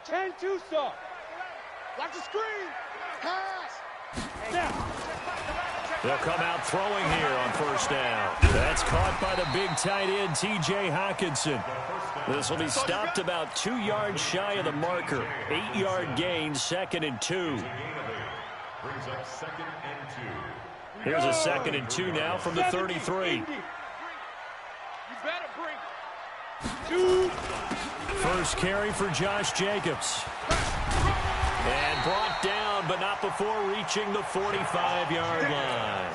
10-2 saw. Watch the screen. Pass. They'll come out throwing here on first down. That's caught by the big tight end, T.J. Hockenson. This will be stopped about 2 yards shy of the marker. 8-yard gain, 2nd and 2. Here's a 2nd and 2 now from the 33. First carry for Josh Jacobs. And brought down, but not before reaching the 45-yard line.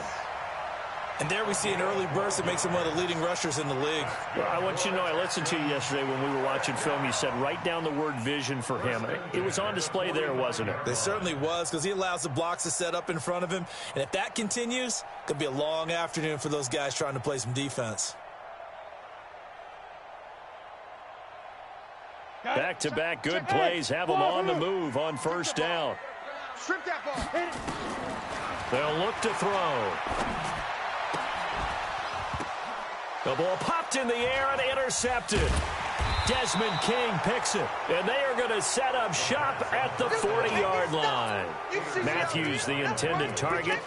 And there we see an early burst that makes him one of the leading rushers in the league. Well, I want you to know, I listened to you yesterday when we were watching film. You said write down the word vision for him. It was on display there, wasn't it? It certainly was, because he allows the blocks to set up in front of him. And if that continues, it could be a long afternoon for those guys trying to play some defense. Back-to-back good plays have them on the move on first down. Strip that ball. They'll look to throw. The ball popped in the air and intercepted. Desmond King picks it, and they are going to set up shop at the 40-yard line. Matthews, the intended target.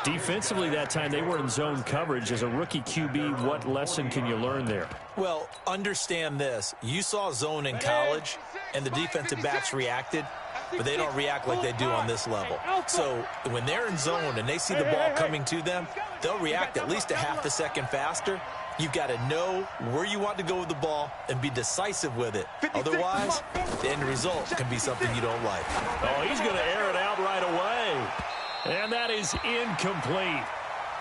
Defensively that time, they were in zone coverage. As a rookie QB, what lesson can you learn there? Well, understand this. You saw zone in college, and the defensive backs reacted, but they don't react like they do on this level. So when they're in zone and they see the ball coming to them, they'll react at least a half a second faster. You've got to know where you want to go with the ball and be decisive with it. Otherwise, the end result can be something you don't like. Oh, he's going to air it out right away. And that is incomplete.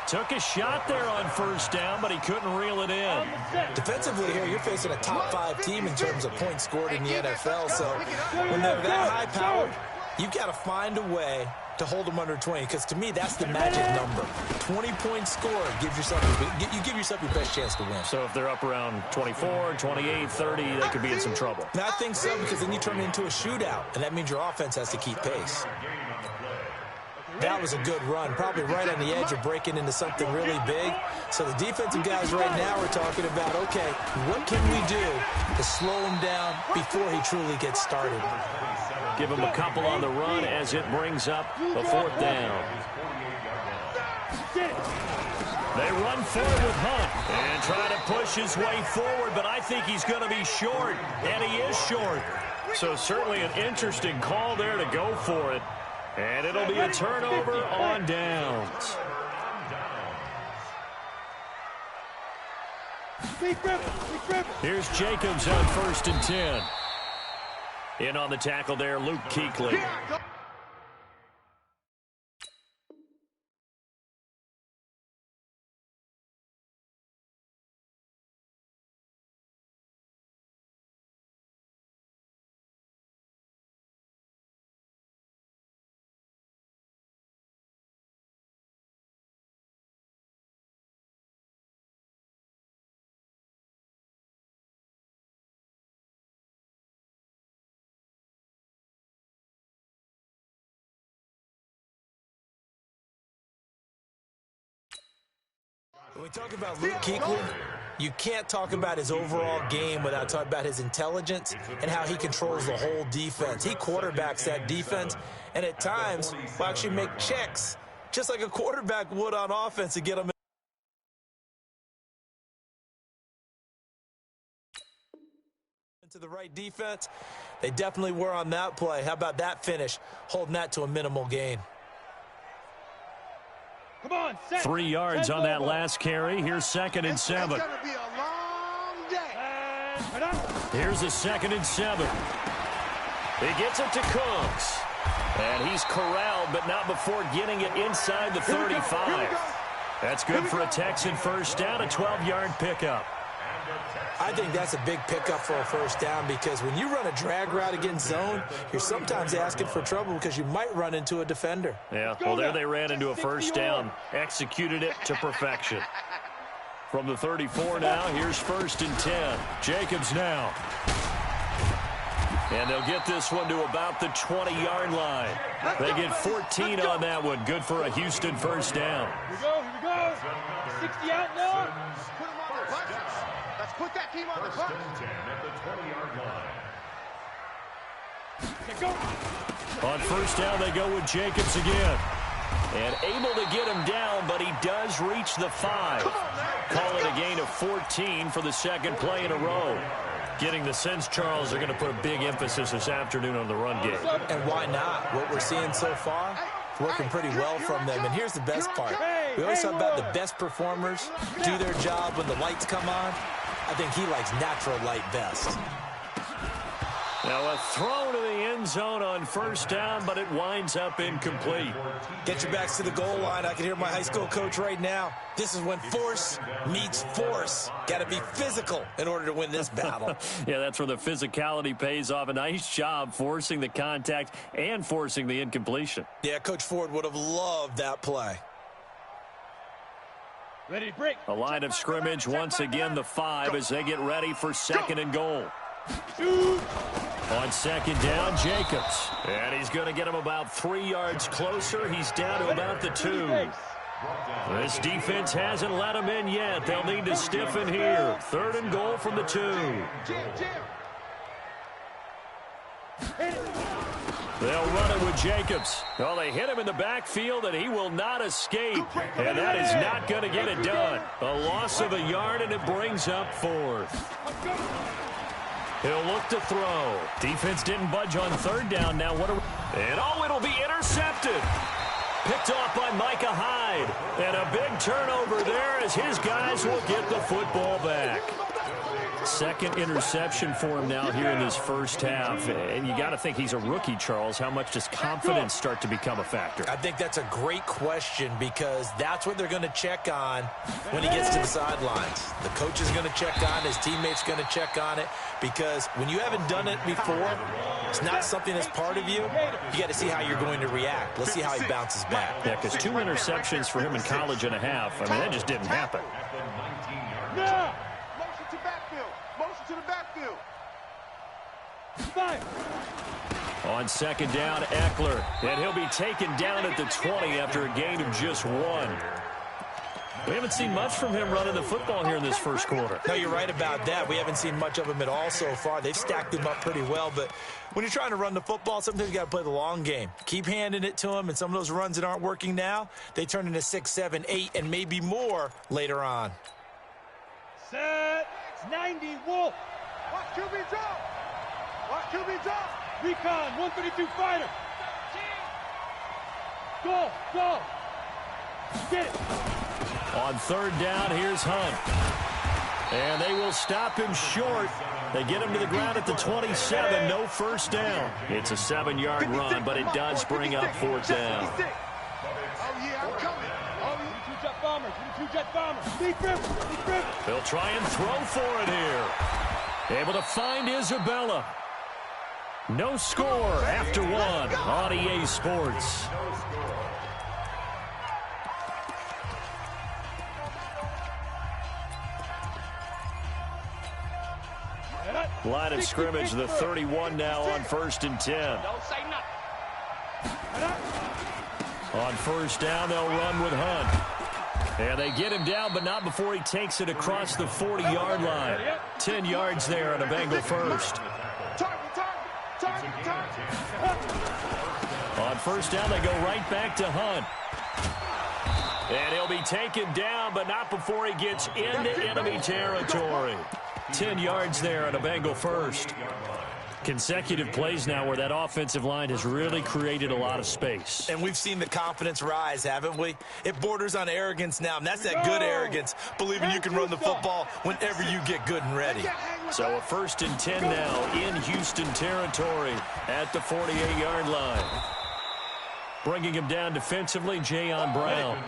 Took a shot there on first down, but he couldn't reel it in. Defensively here, you're facing a top-5 team in terms of points scored in the NFL. So when they're that high-powered, you've got to find a way to hold them under 20, because to me, that's the magic number. 20 points scored gives yourself you give yourself your best chance to win. So if they're up around 24, 28, 30, they could be in some trouble. And I think so, because then you turn it into a shootout, and that means your offense has to keep pace. That was a good run, probably right on the edge of breaking into something really big. So the defensive guys right now are talking about, okay, what can we do to slow him down before he truly gets started? Give him a couple on the run as it brings up a 4th down. They run forward with Hunt and try to push his way forward, but I think he's going to be short, and he is short. So certainly an interesting call there to go for it. And it'll be a turnover on downs. Here's Jacobs on 1st and 10. In on the tackle there, Luke Kuechly. When we talk about Luke Kuechly, you can't talk about his overall game without talking about his intelligence and how he controls the whole defense. He quarterbacks that defense, and at times will actually make checks, just like a quarterback would on offense, to get them into the right defense. They definitely were on that play. How about that finish, holding that to a minimal gain? 3 yards on that last carry. Here's 2nd and 7. Here's a 2nd and 7. He gets it to Cooks. And he's corralled, but not before getting it inside the 35. That's good for a Texan first down, a 12-yard pickup. I think that's a big pickup for a first down, because when you run a drag route against zone, you're sometimes asking for trouble because you might run into a defender. Yeah, well, there they ran into a first down, executed it to perfection. From the 34 now, here's 1st and 10. Jacobs now. And they'll get this one to about the 20-yard line. They get 14 on that one. Good for a Houston first down. Here we go. 60 out now. Let's put that team on the clock. At the 20-yard line. On first down, they go with Jacobs again. And able to get him down, but he does reach the 5. Call it a gain of 14 for the second play in a row. Getting the sense, Charles, they're going to put a big emphasis this afternoon on the run game. And why not? What we're seeing so far, it's working pretty well from them. And here's the best part. We always talk about the best performers do their job when the lights come on. I think he likes natural light best. Now a throw to the end zone on first down, but it winds up incomplete. Get your backs to the goal line. I can hear my high school coach right now. This is when force meets force. Got to be physical in order to win this battle. Yeah, that's where the physicality pays off. A nice job forcing the contact and forcing the incompletion. Yeah, Coach Ford would have loved that play. Ready to break. A line of scrimmage, once again the 5 as they get ready for second and goal. On second down, Jacobs. And he's going to get him about 3 yards closer. He's down to about the 2. This defense hasn't let him in yet. They'll need to stiffen here. Third and goal from the 2. They'll run it with Jacobs. Well, they hit him in the backfield, and he will not escape. And that is not going to get it done. A loss of a yard, and it brings up 4th. He'll look to throw. Defense didn't budge on third down. Now what are we... And it'll be intercepted. Picked off by Micah Hyde. And a big turnover there as his guys will get the football back. Second interception for him now here in this first half. And you got to think he's a rookie, Charles. How much does confidence start to become a factor? I think that's a great question because that's what they're going to check on when he gets to the sidelines. The coach is going to check on it. His teammates going to check on it because when you haven't done it before, it's not something that's part of you. You got to see how you're going to react. Let's see how he bounces back. Yeah, because 2 interceptions for him in college and a half. I mean, that just didn't happen. Motion to backfield. Motion to the backfield. 5. On second down, Eckler. And he'll be taken down at the 20 after a gain of just 1. We haven't seen much from him running the football here in this first quarter. No, you're right about that. We haven't seen much of him at all so far. They've stacked him up pretty well, but when you're trying to run the football, sometimes you got to play the long game. Keep handing it to him, and some of those runs that aren't working now, they turn into 6, 7, 8, and maybe more later on. Set. It's 90. Wolf. Watch QB drop. Watch QB drop. Recon. 132 fighter. Go. Get it. On third down, here's Hunt. And they will stop him short. They get him to the ground at the 27. No first down. It's a 7-yard run, but it does bring up fourth down. Oh, yeah, I'm coming. Oh, yeah. 2 jet bombers. 2 jet bombers. Deep river. They'll try and throw for it here. Able to find Isabella. No score after 1 on EA Sports. Line of scrimmage, the 31 now on first and 10. Don't say nothing. On first down, they'll run with Hunt. And they get him down, but not before he takes it across the 40-yard line. 10 yards there on a Bengal first. On first down, they go right back to Hunt. And he'll be taken down, but not before he gets into enemy territory. 10 yards there on a Bengal first. Consecutive plays now where that offensive line has really created a lot of space. And we've seen the confidence rise, haven't we? It borders on arrogance now, and that's that good arrogance, believing you can run the football whenever you get good and ready. So a first and 10 now in Houston territory at the 48-yard line. Bringing him down defensively, Jayon Brown.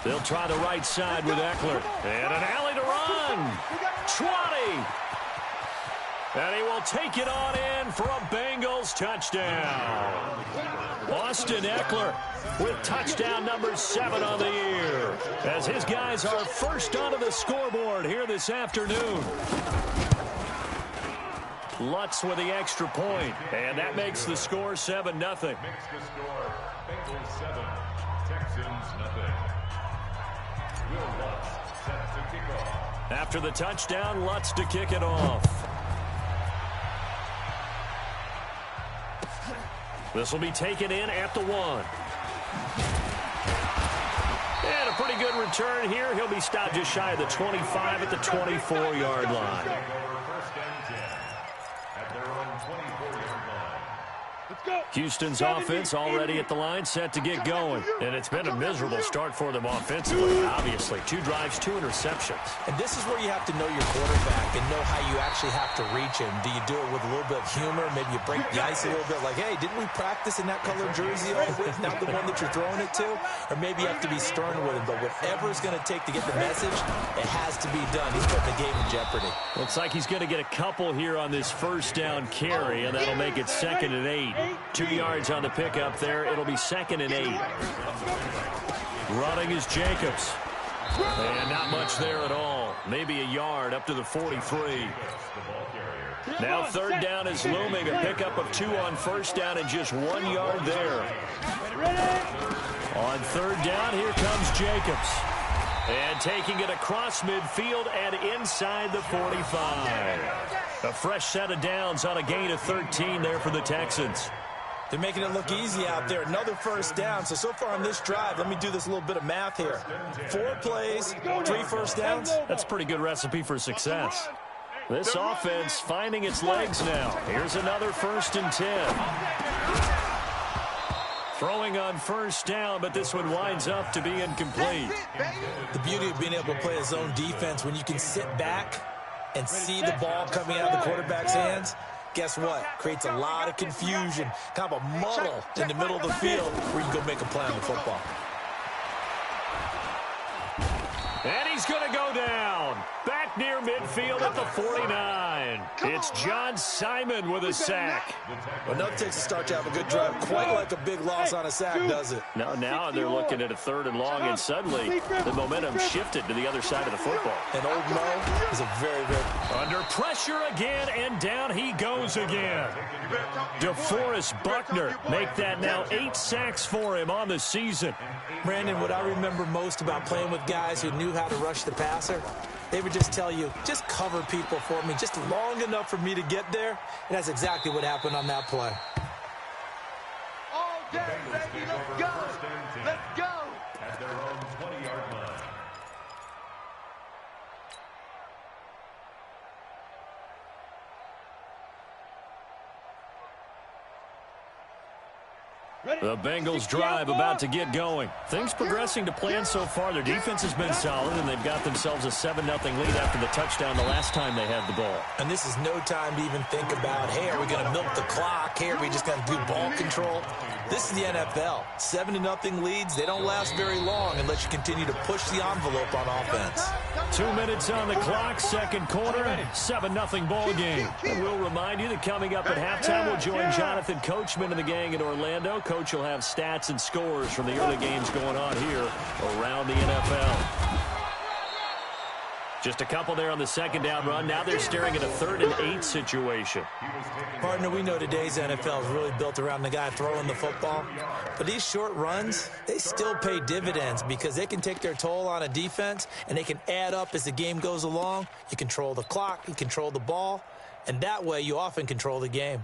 They'll try the right side with Eckler. And an alley to run. 20. And he will take it on in for a Bengals touchdown. Austin Eckler with touchdown number 7 on the year. As his guys are first onto the scoreboard here this afternoon. Lutz with the extra point. And that makes the score 7-0. Bengals 7, Texans nothing. Will Lutz set to kick off. After the touchdown, Lutz to kick it off. This will be taken in at the 1. And a pretty good return here. He'll be stopped just shy of the 25 at the 24-yard line. First and 10 at their own 24-yard line. Let's go. Houston's offense already at the line, set to get going. And it's been a miserable start for them offensively, obviously. 2 drives, 2 interceptions. And this is where you have to know your quarterback and know how you actually have to reach him. Do you do it with a little bit of humor? Maybe you break the ice a little bit like, hey, didn't we practice in that colored jersey all week? Not the one that you're throwing it to? Or maybe you have to be stern with him. But whatever it's going to take to get the message, it has to be done. He's putting the game in jeopardy. Looks like he's going to get a couple here on this first down carry, and that'll make it 2nd and 8. 2 yards on the pickup there. It'll be 2nd and 8. Running is Jacobs. And not much there at all. Maybe a yard up to the 43. Now 3rd down is looming. A pickup of 2 on 1st down and just 1 yard there. On 3rd down, here comes Jacobs. And taking it across midfield and inside the 45. A fresh set of downs on a gain of 13 there for the Texans. They're making it look easy out there. Another 1st down. So far on this drive, let me do this little bit of math here. 4 plays, 3 first downs. That's a pretty good recipe for success. This offense finding its legs now. Here's another 1st and 10. Throwing on 1st down, but this one winds up to be incomplete. The beauty of being able to play a zone defense when you can sit back and see the ball coming out of the quarterback's hands. Guess what? Creates a lot of confusion, kind of a muddle in the middle of the field where you can go make a play on the football. And he's going to go down. Back near midfield at the 49. It's John Simon with a sack. Well, nothing takes a start to have a good drive. Quite like a big loss on a sack, does it? Now they're looking at a 3rd and long, and suddenly the momentum shifted to the other side of the football. And old Mo is a very, very... Under pressure again, and down he goes again. DeForest Buckner make that now 8 sacks for him on the season. Brandon, what I remember most about playing with guys who knew how to rush the passer, they would just tell you, just cover people for me, just long enough for me to get there. And that's exactly what happened on that play. All day, baby, let's go. Let's go. At their own 20-yard line. The Bengals drive about to get going. Things progressing to plan so far. Their defense has been solid, and they've got themselves a 7-0 lead after the touchdown the last time they had the ball. And this is no time to even think about, hey, are we going to milk the clock? Hey, are we just going to do ball control? This is the NFL. 7-0 leads, they don't last very long unless you continue to push the envelope on offense. 2 minutes on the clock, 2nd quarter, 7-0 ball game. And we'll remind you that coming up at halftime, we'll join Jonathan Coachman and the gang in Orlando. Coach will have stats and scores from the early games going on here around the NFL. Just a couple there on the 2nd down run. Now they're staring at a 3rd and 8 situation. Partner, we know today's NFL is really built around the guy throwing the football. But these short runs, they still pay dividends because they can take their toll on a defense and they can add up as the game goes along. You control the clock, you control the ball, and that way you often control the game.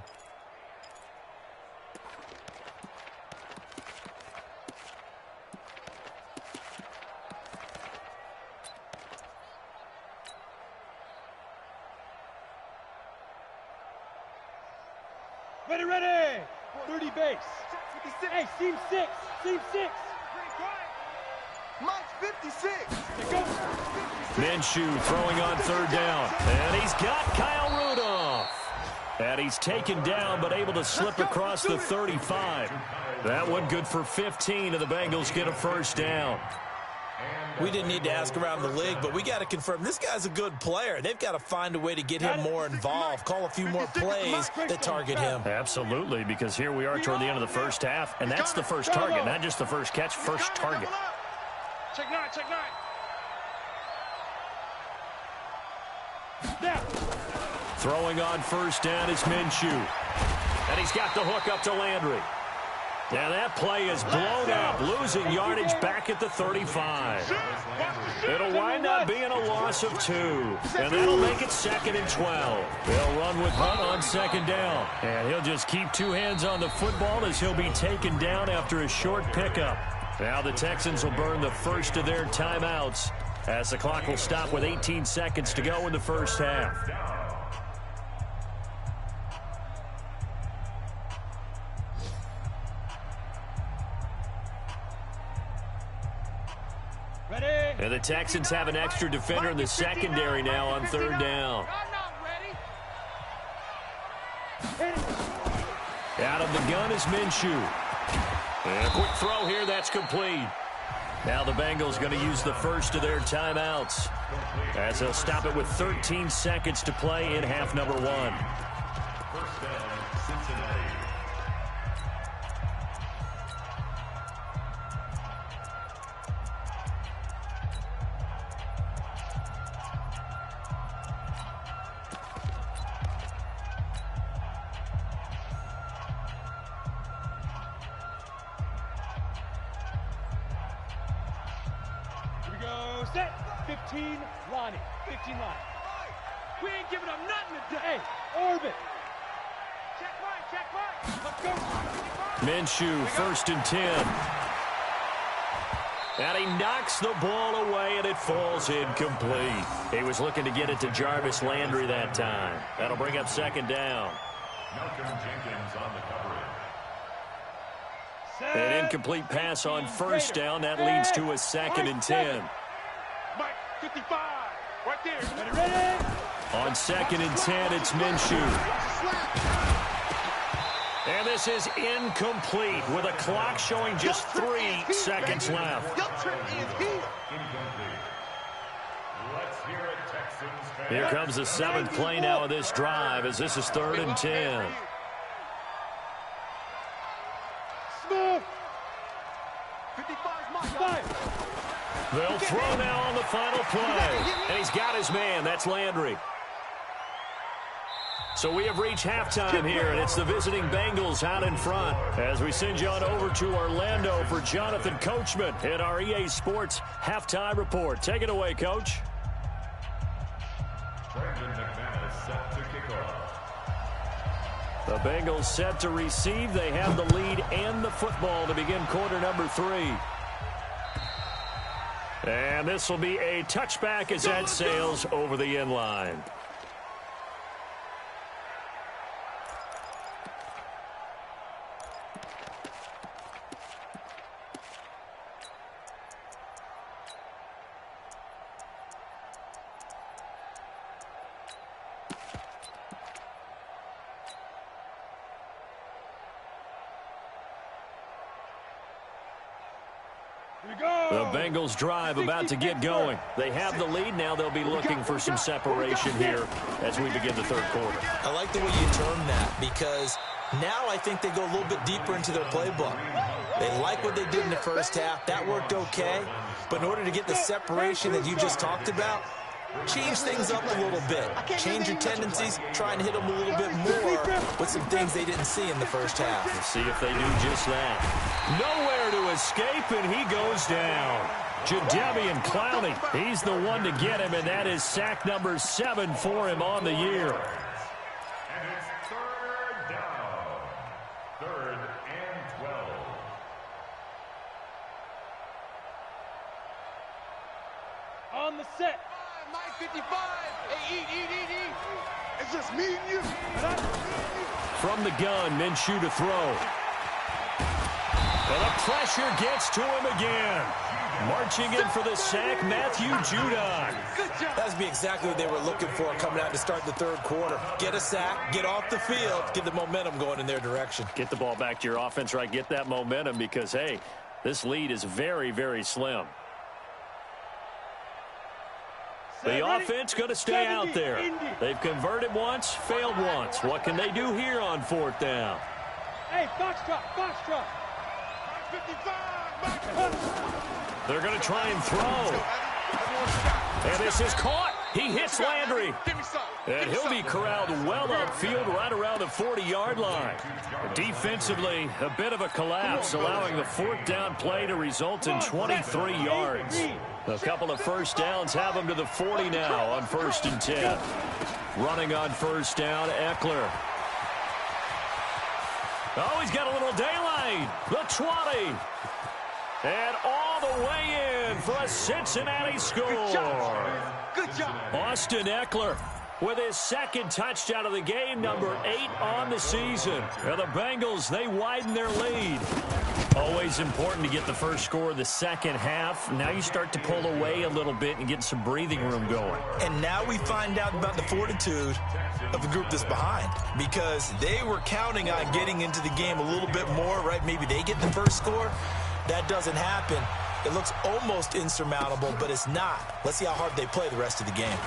Ready. 30 base. Hey, seam 6. Seam 6. Mike's 56. Minshew throwing on 3rd down. And he's got Kyle Rudolph. And he's taken down but able to slip across the 35. That one good for 15, and the Bengals get a 1st down. We didn't need to ask around the league, but we got to confirm this guy's a good player. They've got to find a way to get him more involved, call a few more plays that target him. Absolutely, because here we are toward the end of the first half, and that's the first target, not just the first catch, first target. Check 9. Throwing on 1st down is Minshew. And he's got the hook up to Landry. And that play is blown up, losing yardage back at the 35. It'll wind up being a loss of 2, and that'll make it 2nd and 12. They'll run with Hunt on 2nd down, and he'll just keep 2 hands on the football as he'll be taken down after a short pickup. Now the Texans will burn the first of their timeouts as the clock will stop with 18 seconds to go in the first half. And the Texans have an extra defender in the secondary now on 3rd down. Out of the gun is Minshew. And a quick throw here, that's complete. Now the Bengals going to use the first of their timeouts as they'll stop it with 13 seconds to play in half number 1. First down, Cincinnati. Set. 15, Lonnie. 15 line. We ain't giving up nothing today. Orbit. Check right. Let's go. Minshew, 1st and 10. And he knocks the ball away, and it falls incomplete. He was looking to get it to Jarvis Landry that time. That'll bring up 2nd down. Malcolm Jenkins on the coverage. An incomplete pass on 1st down. That leads to a 2nd and 10. Mike, 55. Right there. Ready? On 2nd and 10, it's Minshew. And this is incomplete with a clock showing just 3 seconds left. Here comes the 7th play now of this drive as this is 3rd and 10. Smooth. 55's Mike. They'll throw now on the final play. And he's got his man. That's Landry. So we have reached halftime here, and it's the visiting Bengals out in front. As we send you on over to Orlando for Jonathan Coachman in our EA Sports Halftime Report. Take it away, Coach. Brandon McManus set to kick off. The Bengals set to receive. They have the lead and the football to begin quarter number 3. And this will be a touchback as that sails over the end line. The Bengals drive about to get going. They have the lead. Now they'll be looking for some separation here as we begin the 3rd quarter. I like the way you term that because now I think they go a little bit deeper into their playbook. They like what they did in the first half. That worked okay. But in order to get the separation that you just talked about, change things up a little bit. Change your tendencies, try and hit them a little bit more with some things they didn't see in the first half. We'll see if they do just that. Nowhere to escape, and he goes down. Jadeveon Clowney, he's the one to get him, and that is sack number 7 for him on the year. And it's 3rd down. 3rd and 12. On the set. Mike 55. Hey, eat. It's just me and you. From the gun, Minshew to throw. And the pressure gets to him again. Marching in for the sack, Matthew Judon. That would be exactly what they were looking for coming out to start the 3rd quarter. Get a sack, get off the field, get the momentum going in their direction. Get the ball back to your offense, right? Get that momentum because, hey, this lead is very, very slim. The offense going to stay out there. They've converted once, failed once. What can they do here on 4th down? Hey, Foxtrot. 55. They're going to try and throw. And this is caught. He hits Landry. And he'll be corralled well upfield right around the 40-yard line. Defensively, a bit of a collapse, allowing the fourth down play to result in 23 yards. A couple of first downs have him to the 40 now on 1st and 10. Running on first down, Eckler. Oh, he's got a little daylight. The 20. And all the way in for a Cincinnati score. Good job. Austin Eckler with his second touchdown of the game, number 8 on the season. And the Bengals, they widen their lead. Always important to get the first score of the second half. Now you start to pull away a little bit and get some breathing room going. And now we find out about the fortitude of the group that's behind, because they were counting on getting into the game a little bit more, right? Maybe they get the first score. That doesn't happen. It looks almost insurmountable, but it's not. Let's see how hard they play the rest of the game.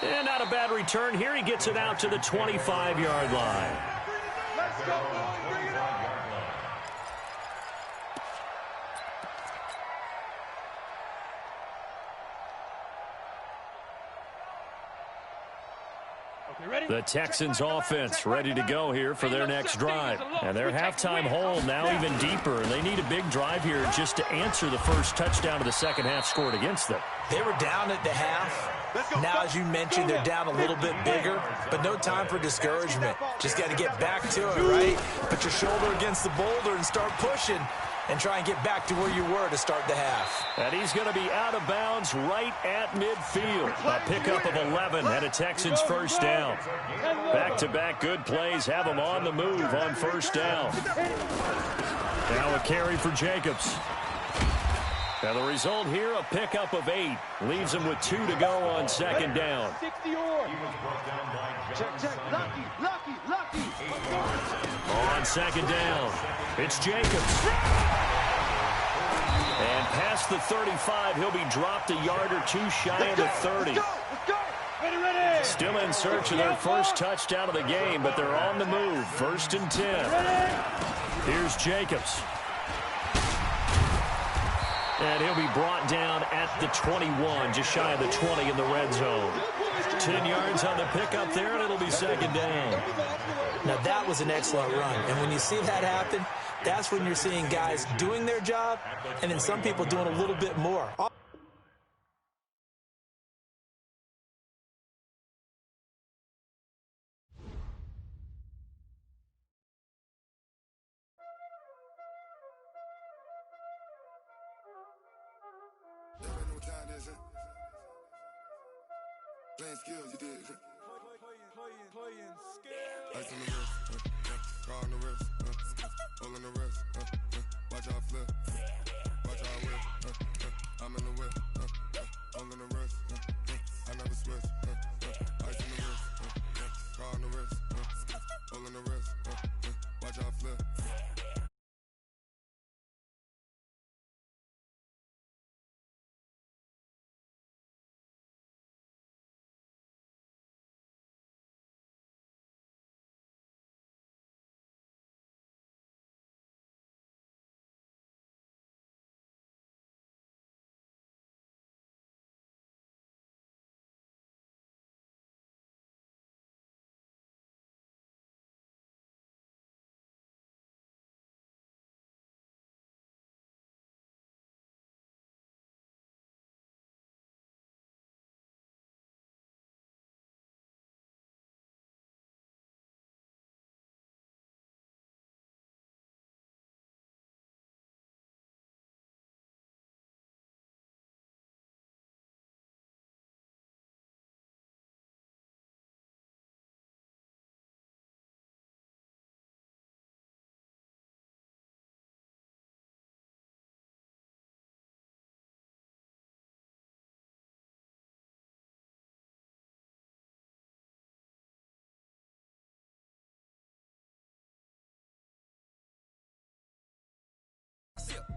And not a bad return here. He gets it out to the 25-yard line. Let's go, boys. Bring it on. The Texans offense ready to go here for their next drive. And their halftime hole now even deeper. And they need a big drive here just to answer the first touchdown of the second half scored against them. They were down at the half. Now, as you mentioned, they're down a little bit bigger, but no time for discouragement. Just got to get back to it, right? Put your shoulder against the boulder and start pushing and try and get back to where you were to start the half. And he's going to be out of bounds right at midfield. A pickup of 11 and a Texans first down. Back-to-back good plays have him on the move on first down. Now a carry for Jacobs. And the result here, a pickup of 8. Leaves him with 2 to go on second down. Lucky. On second down, it's Jacobs. And past the 35, he'll be dropped a yard or two shy of the 30. Let's go. Ready. Still in search of their first touchdown of the game, but they're on the move. 1st and 10. Here's Jacobs. And he'll be brought down at the 21, just shy of the 20 in the red zone. 10 yards on the pickup there, and it'll be second down. Now, that was an excellent run. And when you see that happen, that's when you're seeing guys doing their job and then some people doing a little bit more. Playing skills, you did. Playing skills. Ice on the wrist, car on the wrist, hole in the wrist, watch out flip, watch out whip, I'm in the whip, hole in the wrist, I never switch, ice on the wrist, car on the wrist, hole in the wrist, watch out flip.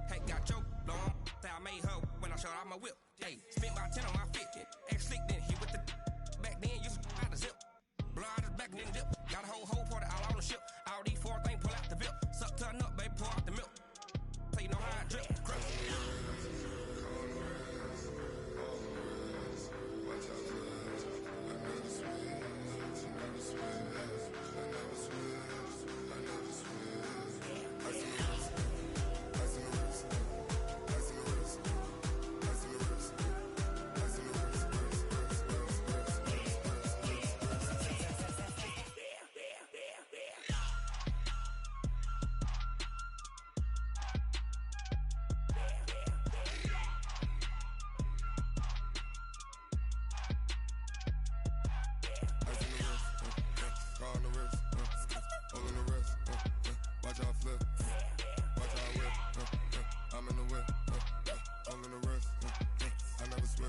Hey, got your blow on. Say I made her when I showed out my whip. Hey, spent about 10 on my fit. Ex slick, then hit with the back then, used to out the zip. Blow out his back, then dip. Got a whole party all on the ship. All these 4 things, pull out the VIP. Suck, turn up, baby, pour out the milk. So you know how I drip. Crush. watch out flip, watch out whip. I'm in the whip, I'm in the wrist. I never switch.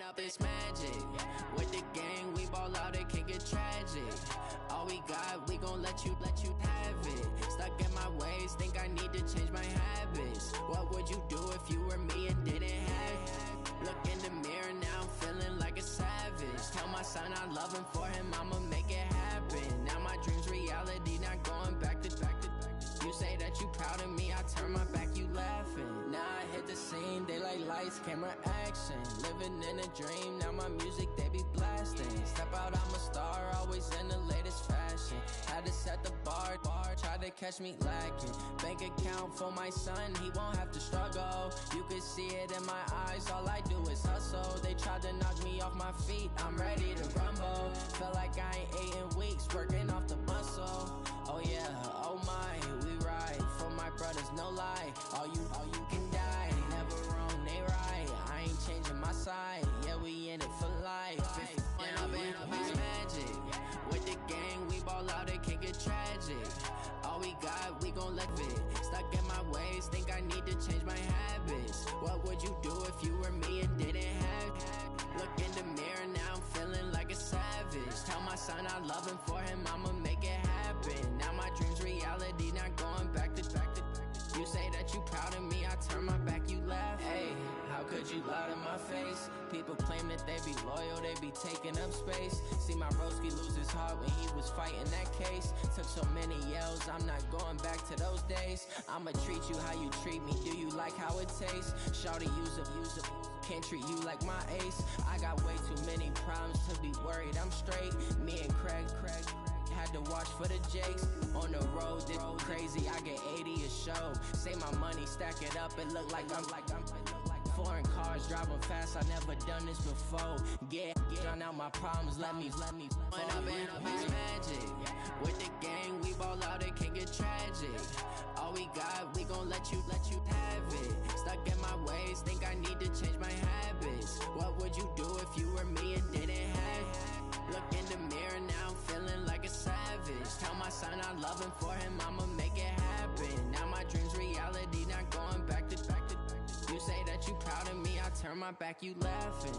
Up this magic. With the gang, we ball out, it can get tragic. All we got, we gon' let you have it. Stuck in my ways, think I need to change my habits. What would you do if you were me and didn't have it? Look in the mirror, now I'm feeling like a savage. Tell my son I love him, for him I'ma make it happen. Now my dream's reality, not going back to. You say that you proud of me, I turn my back, you laughing. Now I hit the scene, daylight lights, camera action. Living in a dream, now my music, they be blasting. Step out, I'm a star, always in the latest fashion. Had to set the bar, try to catch me lacking. Bank account for my son, he won't have to struggle. You can see it in my eyes, all I do is hustle. They tried to knock me off my feet, I'm ready to rumble. Feel like I ain't ate in weeks, working off the muscle. Oh yeah, oh my, we ride for my brothers, no lie. All you can die, never wrong, they right. I ain't changing my side, yeah, we in it for life. It's magic. With the gang, we ball out, it can get tragic. All we got, we gon' let it. Stuck in my ways, think I need to change my habits. What would you do if you were me and didn't have it? Look in the mirror, now I'm feeling like a savage. Tell my son I love him, for him I'ma make it happen. Now my dream's reality, not going back to. You say that you proud of me, I turn my back, you laugh. Hey, how could you lie to my face? People claim that they be loyal, they be taking up space. See my broski lose his heart when he was fighting that case. Took so many yells, I'm not going back to those days. I'ma treat you how you treat me, do you like how it tastes? Shawty, use up, can't treat you like my ace. I got way too many problems to be worried, I'm straight. Me and Craig had to watch for the Jakes. On the road, this crazy, I get 80 a show. Say my money, stack it up, it look like I'm foreign cars, driving fast, I never done this before. Get drown out my problems, let me fall in. It's magic. With the gang, we ball out, it can get tragic. All we got, we gon' let you have it. Stuck in my ways, think I need to change my habits. What would you do if you were me and didn't have it? Look in the mirror, now I'm feeling like a savage. Tell my son I love him, for him I'ma make it happen. Now my dream's reality, not going back to. You say that you proud of me, I turn my back, you laughing.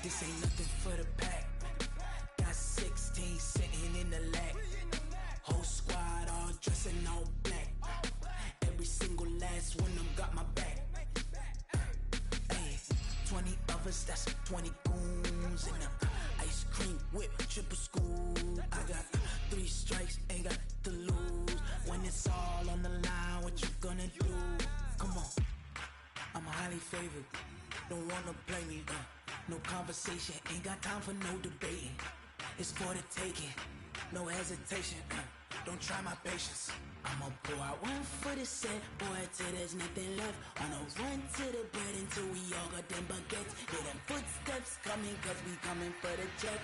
This ain't nothing for the pack. Got 16 sitting in the lap. Whole squad all dressing all black. Every single last one of them got my back. Hey, 20 of us, that's 20 goons in them. Ice cream whip, triple scoop. I got 3 strikes, ain't got to lose. When it's all on the line, what you gonna do? Come on, I'm highly favored. Don't wanna play me, no conversation, ain't got time for no debating. It's for the taking, no hesitation. Don't try my patience. I'ma pour out one for the set, boy, till there's nothing left. On a run to the bread until we all got them baguettes. Hear them footsteps coming, cause we coming for the check.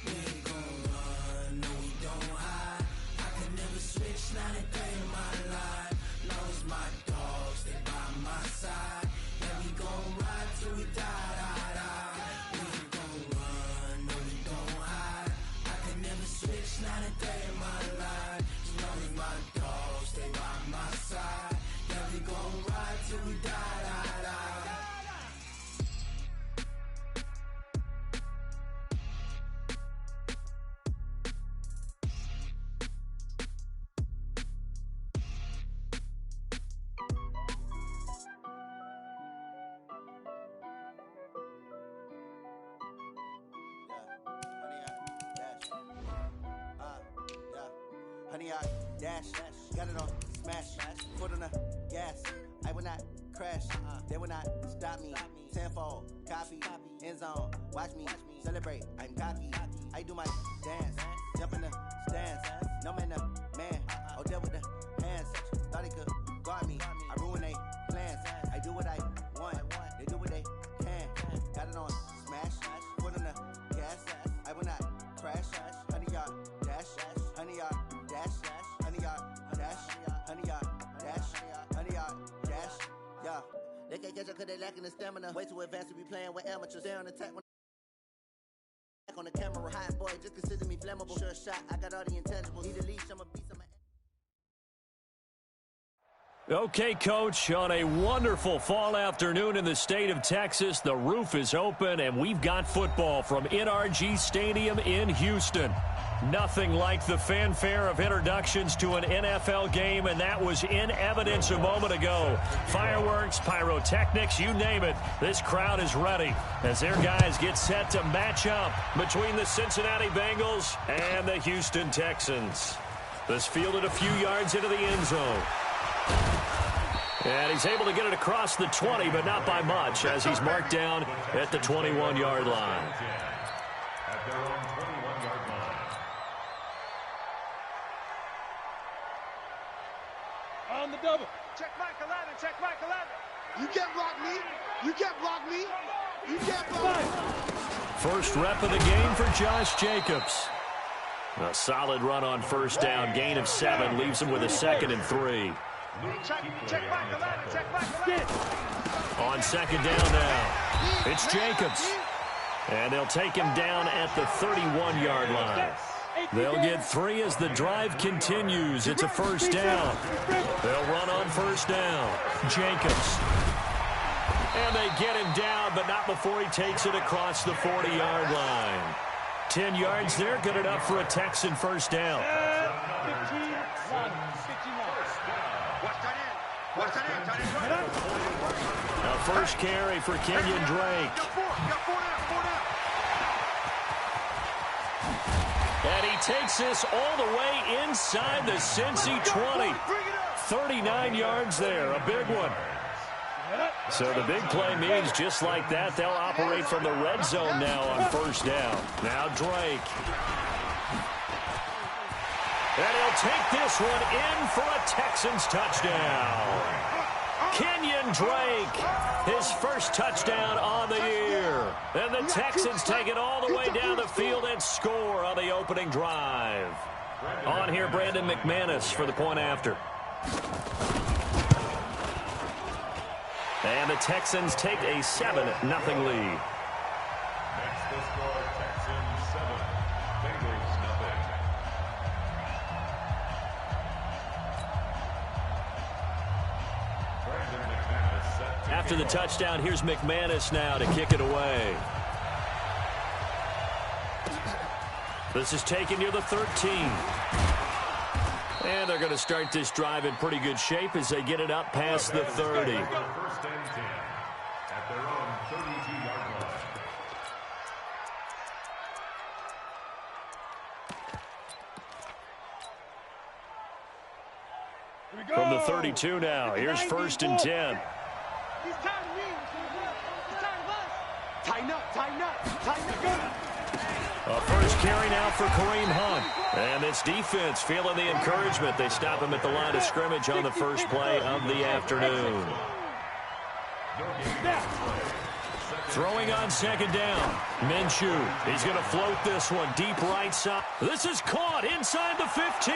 We ain't gon' run, no we don't hide. I can never switch, not a day in my life. Long as my dogs, they by my side. Yeah, we gon' ride till we die, die, die. 100-yard dash. Got it on smash. Foot on the gas. I will not crash. They will not stop me. Tenfold, copy, end zone. Watch me celebrate. I'm cocky. I do my dance. Jump in the stands. No man, the man. Oh, there with the hands. Thought he could guard me. I ruin they plans. I do what I want. They do what they can. Got it on smash. Foot on the gas. I will not crash. 100-yard dash. 100-yard dash. 100-yard dash. 100-yard dash. 100-yard dash. Yeah. They can't catch up because they lacking the stamina. Way too advanced to be playing with amateurs. They on attack when on the camera. Hot boy, just consider me flammable. Sure shot, I got all the intangibles. Need a leash, I'm a beast. Okay, Coach, on a wonderful fall afternoon in the state of Texas, the roof is open, and we've got football from NRG Stadium in Houston. Nothing like the fanfare of introductions to an NFL game, and that was in evidence a moment ago. Fireworks, pyrotechnics, you name it. This crowd is ready as their guys get set to match up between the Cincinnati Bengals and the Houston Texans. This fielded a few yards into the end zone. And he's able to get it across the 20, but not by much, as he's marked down at the 21-yard line. At their own 21-yard line. On the double. Check Michael Allen. Check Michael Allen. You can't block me. You can't block me. You can't block me. First rep of the game for Josh Jacobs. A solid run on first down. Gain of 7 leaves him with a 2nd and 3. Check Michael Allen. Check Michael Allen. On second down now, it's Jacobs. And they'll take him down at the 31-yard line. They'll get 3 as the drive continues. It's a first down. They'll run on first down. Jacobs. And they get him down, but not before he takes it across the 40-yard line. 10 yards there, good enough for a Texan first down. A first carry for Kenyon Drake. And he takes this all the way inside the Cincy 20. 39 yards there, a big one. So the big play means just like that, they'll operate from the red zone now on first down. Now Drake. And he'll take this one in for a Texans touchdown. Kenyon Drake, his first touchdown on the year. And the Texans take it all the way down the field and score on the opening drive. On here, Brandon McManus for the point after. And the Texans take a 7-0 lead. Next the score, Texans 7, Bengals 0. After the touchdown, here's McManus now to kick it away. This is taken near the 13. And they're going to start this drive in pretty good shape as they get it up past the 30. First and 10 at their own 32-yard line. From the 32 now, here's first and 10. He's tired of me. He's tired of us. Tighten up, tighten up, tighten up. A first carry now for Kareem Hunt. And this defense feeling the encouragement. They stop him at the line of scrimmage on the first play of the afternoon. Throwing on second down. Minshew. He's going to float this one deep right side. This is caught inside the 15.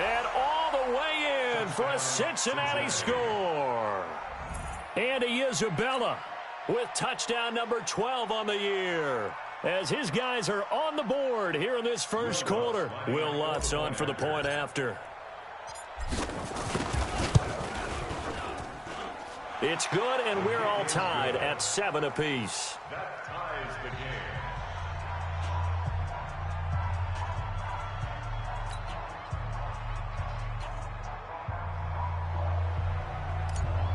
And all the way in for a Cincinnati score. Andy Isabella with touchdown number 12 on the year. As his guys are on the board here in this first quarter. Will Lutz on for the point after. It's good, and we're all tied at 7 apiece. That ties the game.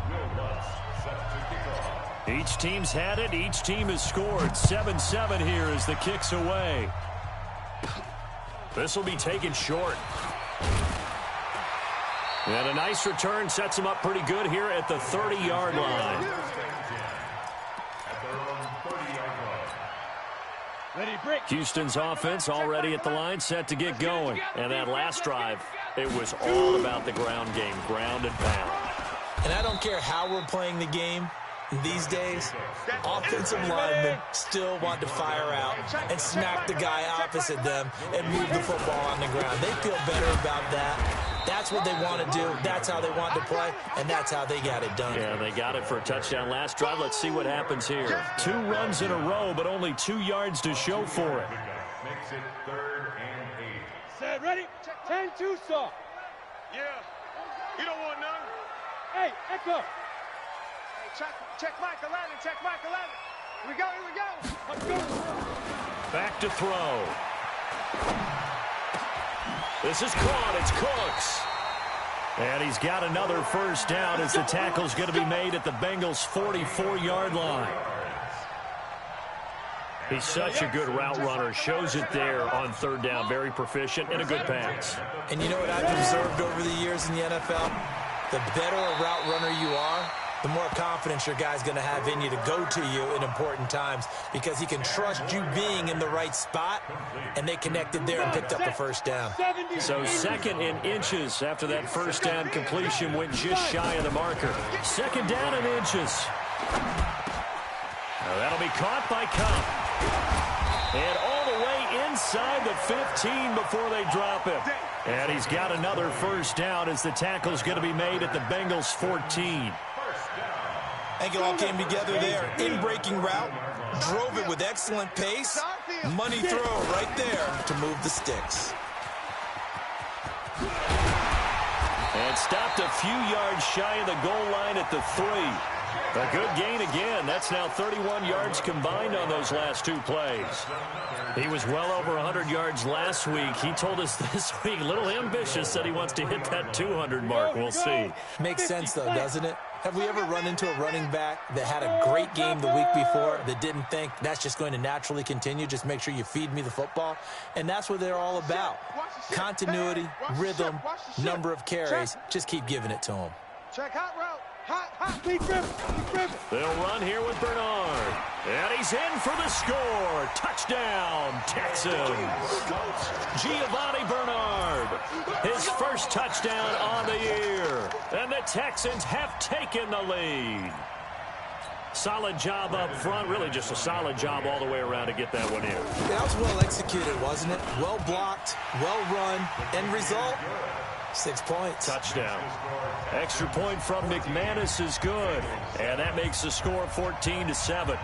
Will Lutz set to kick off. Each team's had it. Each team has scored. 7-7 here as the kick's away. This will be taken short. And a nice return sets him up pretty good here at the 30-yard line. Houston's offense already at the line, set to get going. And that last drive, it was all about the ground game, ground and pound. And I don't care how we're playing the game these days, offensive linemen still want to fire out and smack the guy opposite them and move the football on the ground. They feel better about that. That's what they want to do. That's how they want to play, and that's how they got it done. Yeah, they got it for a touchdown last drive. Let's see what happens here. 2 runs in a row, but only 2 yards to show for it. Makes it 3rd and 8. Set, ready? 10-2, saw. Yeah. You don't want none. Hey, Echo. Check Michael Landon. Check Michael Landon. Here we go. Here we go. Let's go. Back to throw. This is caught. It's Cooks. And he's got another first down as the tackle's going to be made at the Bengals' 44-yard line. He's such a good route runner. Shows it there on 3rd down. Very proficient and a good pass. And you know what I've observed over the years in the NFL? The better a route runner you are, the more confidence your guy's going to have in you to go to you in important times because he can trust you being in the right spot, and they connected there and picked up the first down. So 2nd and inches after that first down completion went just shy of the marker. 2nd down and inches. Now that'll be caught by Cup. And all the way inside the 15 before they drop him. And he's got another first down as the tackle's going to be made at the Bengals' 14. I think it all came together there. In-breaking route, drove it with excellent pace. Money throw right there to move the sticks. And stopped a few yards shy of the goal line at the 3. A good gain again. That's now 31 yards combined on those last 2 plays. He was well over 100 yards last week. He told us this week, a little ambitious, said he wants to hit that 200 mark. We'll see. Makes sense, though, doesn't it? Have we ever run into a running back that had a great game the week before that didn't think that's just going to naturally continue? Just make sure you feed me the football. And that's what they're all about. Continuity, rhythm, number of carries. Just keep giving it to them. Check hot route. They'll run here with Bernard. And he's in for the score. Touchdown, Texans. Giovanni Bernard. His first touchdown on the year. And the Texans have taken the lead. Solid job up front. Really just a solid job all the way around to get that one in. That was well executed, wasn't it? Well blocked, well run. End result, 6 points. Touchdown. Extra point from McManus is good. And that makes the score 14-7.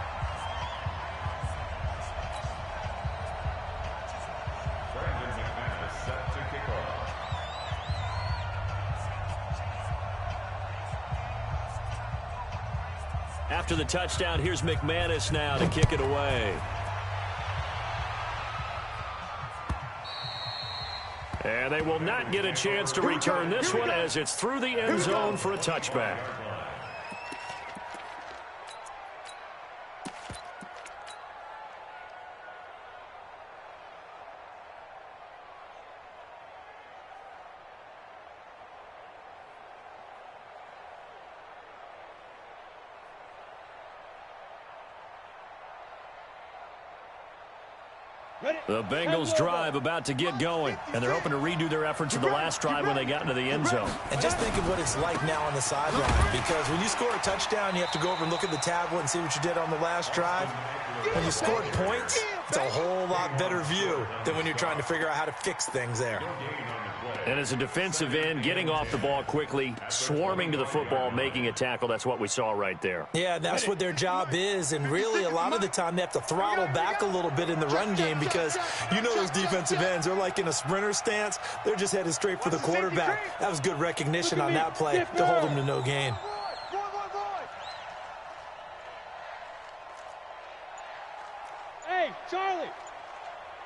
After the touchdown, here's McManus now to kick it away. And they will not get a chance to return this one as it's through the end zone for a touchback. The Bengals drive about to get going, and they're hoping to redo their efforts in the last drive when they got into the end zone. And just think of what it's like now on the sideline, because when you score a touchdown, you have to go over and look at the tablet and see what you did on the last drive. When you scored points, it's a whole lot better view than when you're trying to figure out how to fix things there. And as a defensive end, getting off the ball quickly, swarming to the football, making a tackle, that's what we saw right there. Yeah, that's what their job is, and really a lot of the time they have to throttle back a little bit in the run game because you know those defensive ends, they're like in a sprinter stance. They're just headed straight for the quarterback. That was good recognition on that play to hold them to no gain. Hey, Charlie.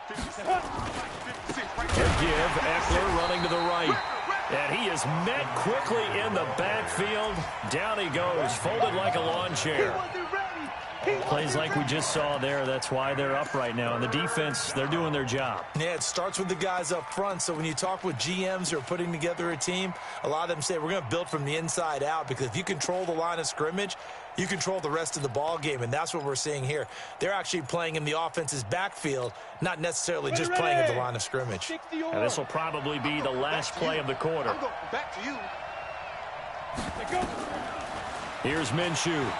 To give, Eckler running to the right. And he is met quickly in the backfield. Down he goes, folded like a lawn chair. Plays like we just saw there. That's why they're up right now. And the defense, they're doing their job. Yeah, it starts with the guys up front. So when you talk with GMs who are putting together a team, a lot of them say we're going to build from the inside out, because if you control the line of scrimmage, you control the rest of the ball game, and that's what we're seeing here. They're actually playing in the offense's backfield, not necessarily just playing at the line of scrimmage. And this will probably be the last play of the quarter. Back to you. Here's Minshew.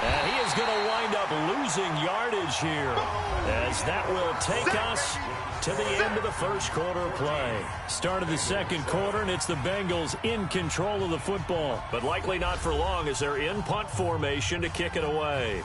And he is going to wind up losing yardage here, as that will take us to the end of the first quarter of play. Start of the second quarter, and it's the Bengals in control of the football. But likely not for long, as they're in punt formation to kick it away.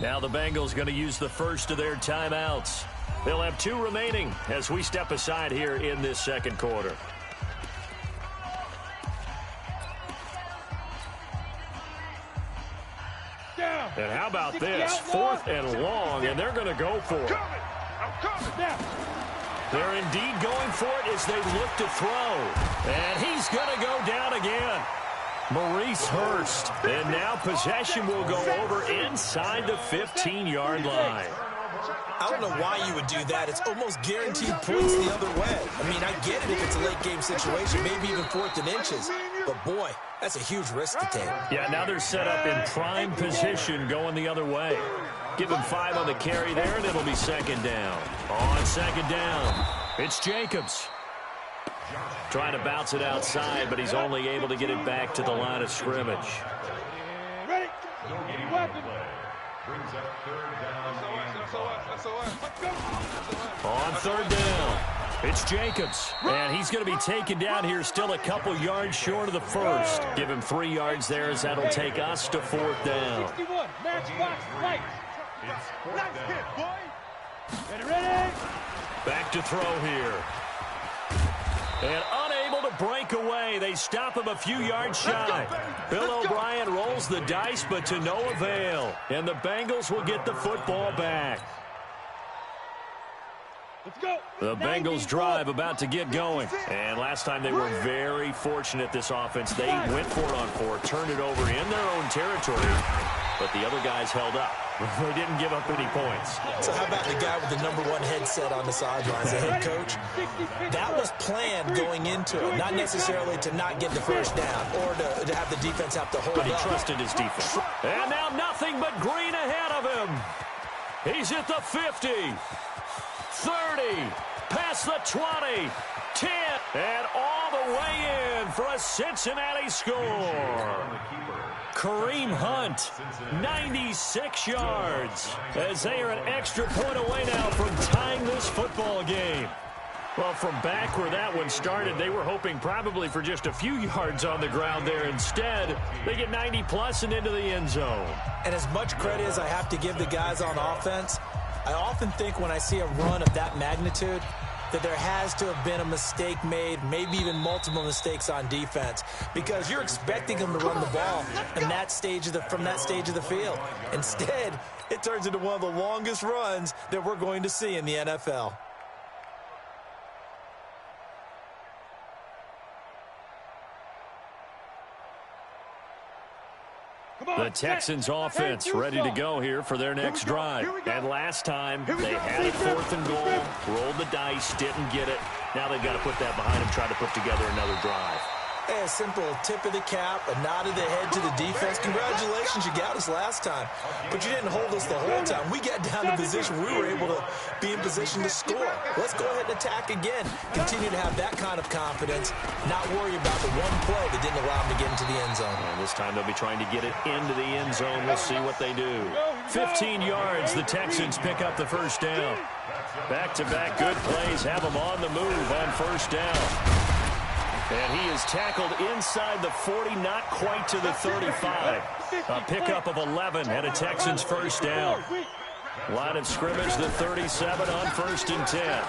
Now the Bengals going to use the first of their timeouts. They'll have 2 remaining as we step aside here in this second quarter. And how about this? 4th and long, and they're going to go for it. They're indeed going for it as they look to throw. And he's going to go down again. Maurice Hurst. And now possession will go over inside the 15-yard line. I don't know why you would do that. It's almost guaranteed points the other way. I mean, I get it if it's a late-game situation, maybe even 4th and inches. But, boy, that's a huge risk to take. Yeah, now they're set up in prime position going the other way. Give him 5 on the carry there, and it'll be second down. On second down, it's Jacobs. Trying to bounce it outside, but he's only able to get it back to the line of scrimmage. Ready? Weapon. Brings up 3rd down. On 3rd down, it's Jacobs. And he's going to be taken down here, still a couple yards short of the first. Give him 3 yards there, as that'll take us to 4th down. 61, matchbox right. Nice hit, boy. Ready? Back to throw here. And unable to break away. They stop him a few yards shy. Bill O'Brien rolls the dice, but to no avail. And the Bengals will get the football back. Let's go. The Bengals drive about to get going. And last time they were very fortunate, this offense. They went for it on 4, turned it over in their own territory. But the other guys held up. They didn't give up any points. So how about the guy with the #1 headset on the sidelines, the head coach? That was planned going into it, not necessarily to not get the first down or to have the defense have to hold up. But he trusted his defense. And now nothing but green ahead of him. He's at the 50, 30, past the 20, 10, and all the way in for a Cincinnati score. Kareem Hunt, 96 yards, as they are an extra point away now from tying this football game. Well, from back where that one started, they were hoping probably for just a few yards on the ground there. Instead, they get 90-plus and into the end zone. And as much credit as I have to give the guys on offense, I often think when I see a run of that magnitude that there has to have been a mistake made, maybe even multiple mistakes on defense, because you're expecting them to run the ball in that stage of from that stage of the field. Instead, it turns into one of the longest runs that we're going to see in the NFL. The Texans offense ready to go here for their next drive. And last time, they had it 4th and goal, rolled the dice, didn't get it. Now they've got to put that behind them, try to put together another drive. Hey, a simple tip of the cap, a nod of the head to the defense. Congratulations, you got us last time. But you didn't hold us the whole time. We got down to position we were able to be in position to score. Let's go ahead and attack again. Continue to have that kind of confidence, not worry about the one play that didn't allow them to get into the end zone. And this time they'll be trying to get it into the end zone. We'll see what they do. 15 yards, the Texans pick up the first down. Back-to-back good plays have them on the move on first down. And he is tackled inside the 40, not quite to the 35. A pickup of 11 and a Texans first down. Line of scrimmage, the 37 on 1st and 10.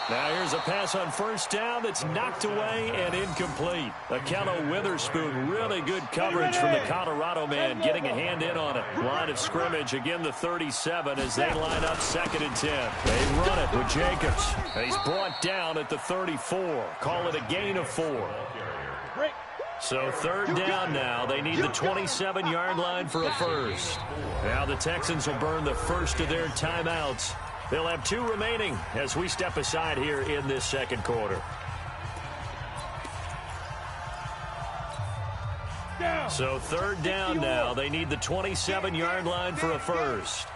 Now here's a pass on first down that's knocked away and incomplete. Akello Witherspoon, really good coverage from the Colorado man, getting a hand in on it. Line of scrimmage, again the 37 as they line up 2nd and 10. They run it with Jacobs. And he's brought down at the 34. Call it a gain of 4. So 3rd down now. They need the 27-yard line for a first. Now the Texans will burn the first of their timeouts. They'll have 2 remaining as we step aside here in this 2nd quarter. So 3rd down now. They need the 27-yard line for a first.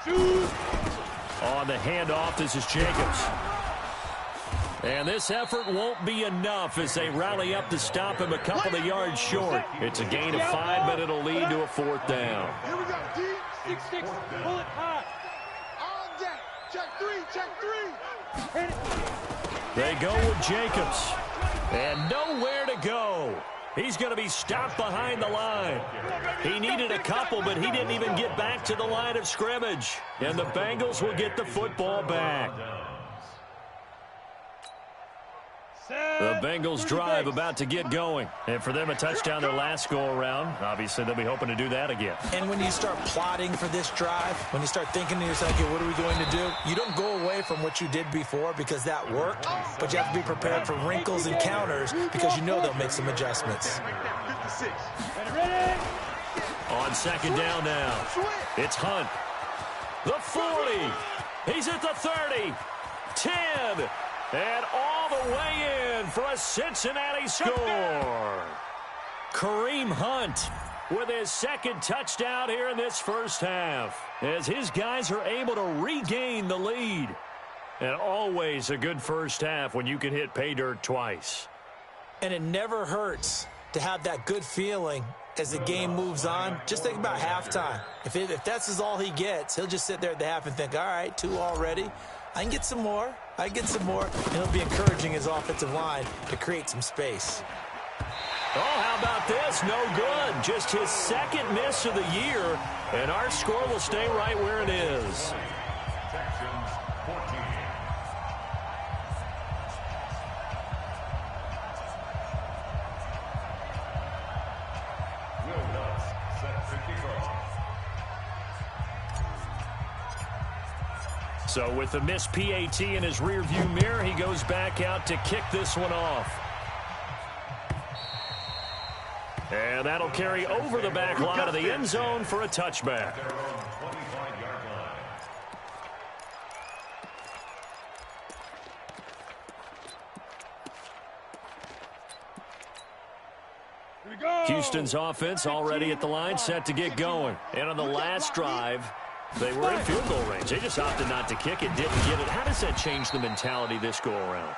On the handoff, this is Jacobs. And this effort won't be enough as they rally up to stop him a couple of yards short. It's a gain of 5, but it'll lead to a 4th down. Here we go, D. 6-6, pull it high. Check 3. They go with Jacobs. And nowhere to go. He's going to be stopped behind the line. He needed a couple, but he didn't even get back to the line of scrimmage. And the Bengals will get the football back. The Bengals drive about to get going. And for them, a touchdown their last go-around. Obviously, they'll be hoping to do that again. And when you start plotting for this drive, when you start thinking to yourself, okay, what are we going to do? You don't go away from what you did before because that worked, but you have to be prepared for wrinkles and counters because you know they'll make some adjustments. On 2nd down now, it's Hunt. The 40. He's at the 30. 10. And all the way in for a Cincinnati score. Kareem Hunt with his 2nd touchdown here in this first half as his guys are able to regain the lead. And always a good first half when you can hit pay dirt twice. And it never hurts to have that good feeling as the game moves on. Just think about halftime. If that's all he gets, he'll just sit there at the half and think, all right, 2 already. I can get some more. And he'll be encouraging his offensive line to create some space. Oh, how about this? No good. Just his 2nd miss of the year, and our score will stay right where it is. Texans 14. Will Lutz set to kick off. So with the missed PAT in his rearview mirror, he goes back out to kick this one off. And that'll carry over the back line of the end zone for a touchback. Houston's offense already at the line, set to get going. And on the last drive, they were in field goal range. They just opted not to kick it, didn't get it. How does that change the mentality this go-around?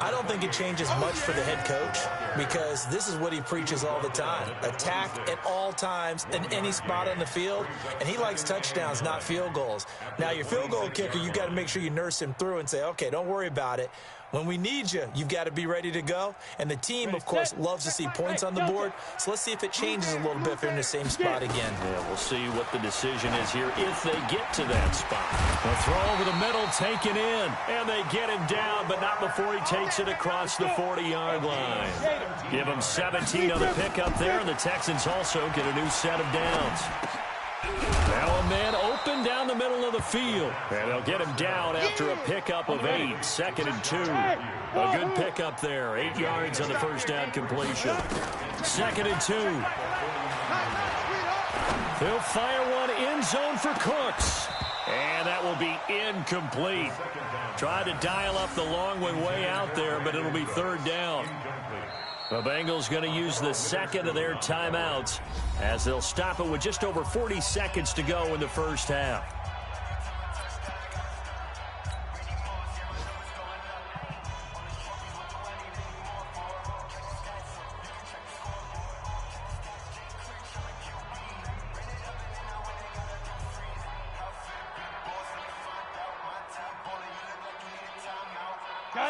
I don't think it changes much for the head coach because this is what he preaches all the time. Attack at all times in any spot on the field, and he likes touchdowns, not field goals. Now, your field goal kicker, you've got to make sure you nurse him through and say, okay, don't worry about it. When we need you, you've got to be ready to go. And the team, of course, loves to see points on the board. So let's see if it changes a little bit if they're in the same spot again. Yeah, we'll see what the decision is here if they get to that spot. The throw over the middle, taken in. And they get him down, but not before he takes it across the 40-yard line. Give him 17 on the pickup there, and the Texans also get a new set of downs. Now a man open down the middle of the field. And they'll get him down after a pickup of 8. 2nd and 2. A good pickup there. 8 yards on the first down completion. 2nd and 2. They'll fire one end zone for Cooks. And that will be incomplete. Tried to dial up the long one way out there, but it'll be 3rd down. The Bengals going to use the 2nd of their timeouts as they'll stop it with just over 40 seconds to go in the first half.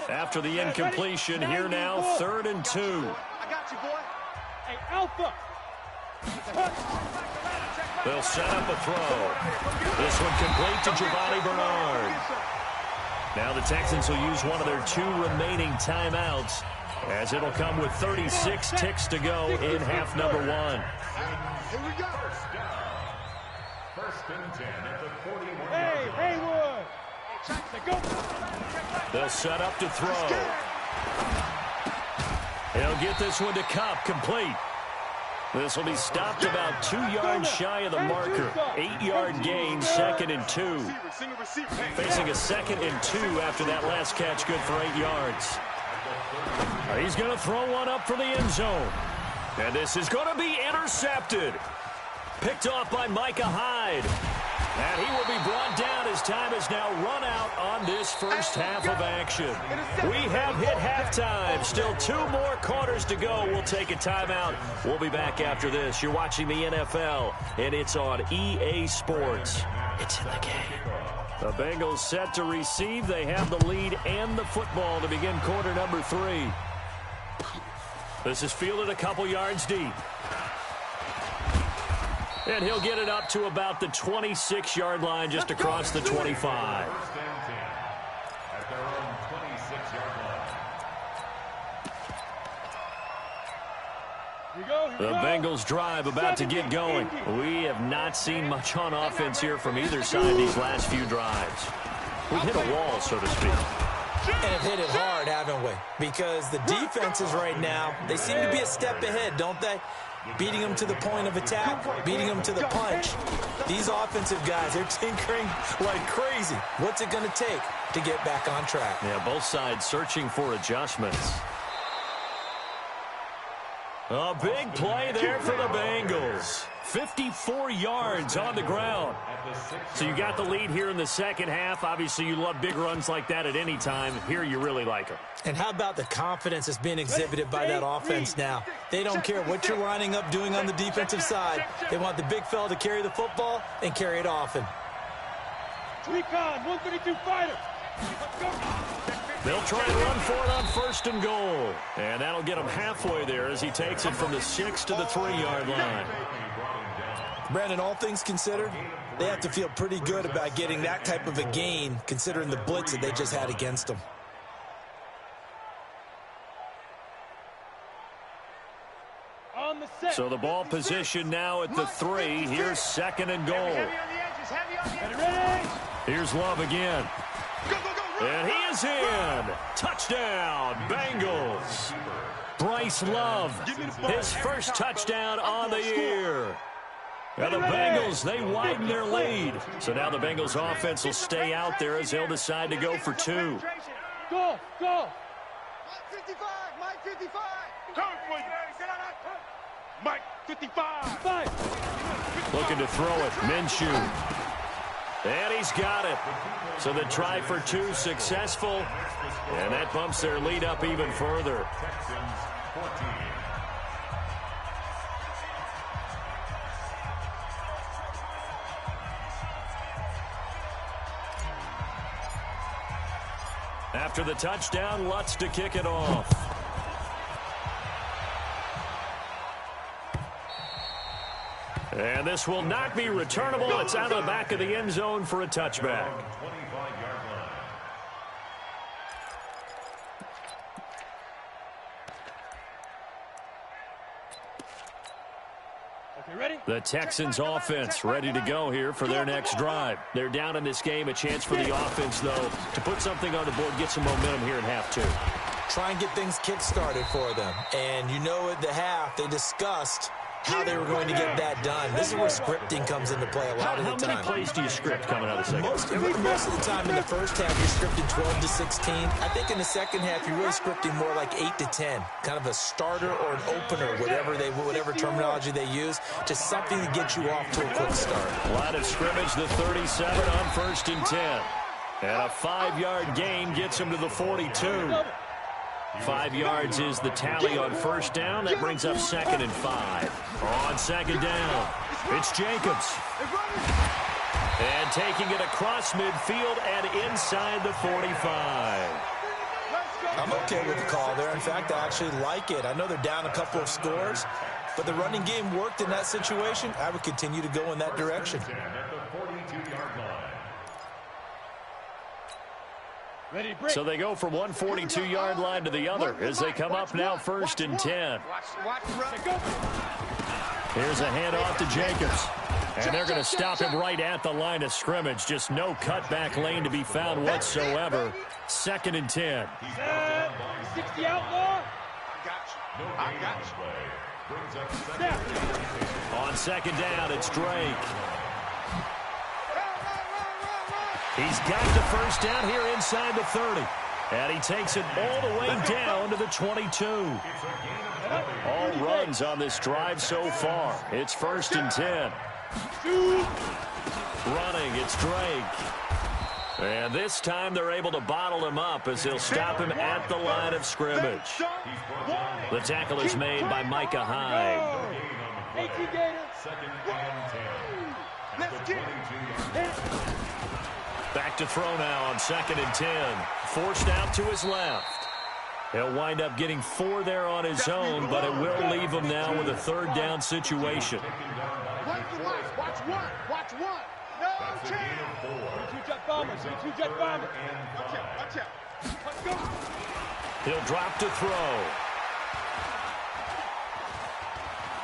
After the incompletion, here now, 3rd and 2. I got you, boy. Hey, Alpha. They'll set up a throw. This one complete to Giovanni Bernard. Now the Texans will use one of their 2 remaining timeouts, as it'll come with 36 ticks to go in half number 1. Here we go. First and 10 at the 41. Hey, Haywood. They'll set up to throw. He'll get this one to Cup, complete. This will be stopped about 2 yards shy of the marker. 8-yard gain, 2nd and 2. Facing a 2nd and 2 after that last catch, good for 8 yards. He's going to throw one up for the end zone. And this is going to be intercepted. Picked off by Micah Hyde. And he will be brought down as time has now run out on this first half of action. We have hit halftime. Still 2 more quarters to go. We'll take a timeout. We'll be back after this. You're watching the NFL, and it's on EA Sports. It's in the game. The Bengals set to receive. They have the lead and the football to begin quarter number 3. This is fielded a couple yards deep. And he'll get it up to about the 26-yard line, just across the 25. First and 10 at their own 26-yard line. The Bengals drive about to get going. We have not seen much on offense here from either side these last few drives. We've hit a wall, so to speak. And have hit it hard, haven't we? Because the defenses right now, they seem to be a step ahead, don't they? Beating them to the point of attack, beating them to the punch. These offensive guys, they're tinkering like crazy. What's it going to take to get back on track? Yeah, both sides searching for adjustments. A big play there for the Bengals. 54 yards on the ground. So you got the lead here in the second half. Obviously, you love big runs like that at any time. Here, you really like them. And how about the confidence that's being exhibited by that offense now? They don't care what you're lining up doing on the defensive side. They want the big fella to carry the football and carry it often. Recon, 132 fighter. They'll try and run for it on 1st and goal. And that'll get him halfway there as he takes it from the 6 to the 3-yard line. Brandon, all things considered, they have to feel pretty good about getting that type of a gain, considering the blitz that they just had against them. So the ball position now at the 3. Here's 2nd and goal. Here's Love again. And he is in. Touchdown, Bengals. Bryce Love, his first touchdown on the year. And the Bengals, they widen their lead. So now the Bengals offense will stay out there as they'll decide to go for 2. Go, go. Mike 55, Mike 55. Come for you. Mike 55. Looking to throw it, Minshew. And he's got it. So the try for 2 successful. And that bumps their lead up even further. Texans 14. After the touchdown, Lutz to kick it off. And this will not be returnable. It's out of the back of the end zone for a touchback. 25-yard line. The Texans offense ready to go here for their next drive. They're down in this game. A chance for the offense, though, to put something on the board, get some momentum here in half 2. Try and get things kick-started for them. And you know at the half, they discussed how they were going to get that done. This is where scripting comes into play a lot of the time. How many plays do you script coming out of the second? Most of the time in the first half, you're scripting 12 to 16. I think in the second half, you're really scripting more like 8 to 10. Kind of a starter or an opener, whatever terminology they use. Just something to get you off to a quick start. Line of scrimmage, the 37 on 1st and 10. And a 5-yard gain gets him to the 42. 5 yards is the tally on 1st down. That brings up 2nd and 5. On 2nd down, it's Jacobs. And taking it across midfield and inside the 45. I'm okay with the call there. In fact, I actually like it. I know they're down a couple of scores, but the running game worked in that situation. I would continue to go in that direction. At the 42-yard line. So they go from one 42-yard line to the other as they come up now 1st and 10. Here's a handoff to Jacobs. And they're going to stop him right at the line of scrimmage. Just no cutback lane to be found whatsoever. 2nd and 10. 60 outlaw. I got you. On 2nd down, it's Drake. He's got the 1st down here inside the 30. And he takes it all the way down to the 22. All runs on this drive so far. It's 1st and 10. Running, it's Drake. And this time they're able to bottle him up as they'll stop him at the line of scrimmage. The tackle is made by Micah Hyde. 18 Gators. 2nd and 10. Let's get it. Back to throw now on 2nd and 10. Forced out to his left. He'll wind up getting 4 there on his own, but it will leave him now with a 3rd down situation. Watch one. No chance. 2-jet bombers. 2-jet bombers. Watch out. Let's go. He'll drop to throw.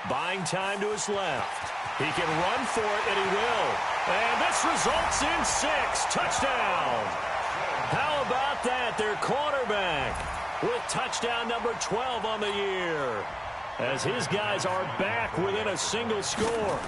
Buying time to his left. He can run for it, and he will. And this results in 6. Touchdown. How about that? Their quarterback with touchdown number 12 on the year, as his guys are back within a single score.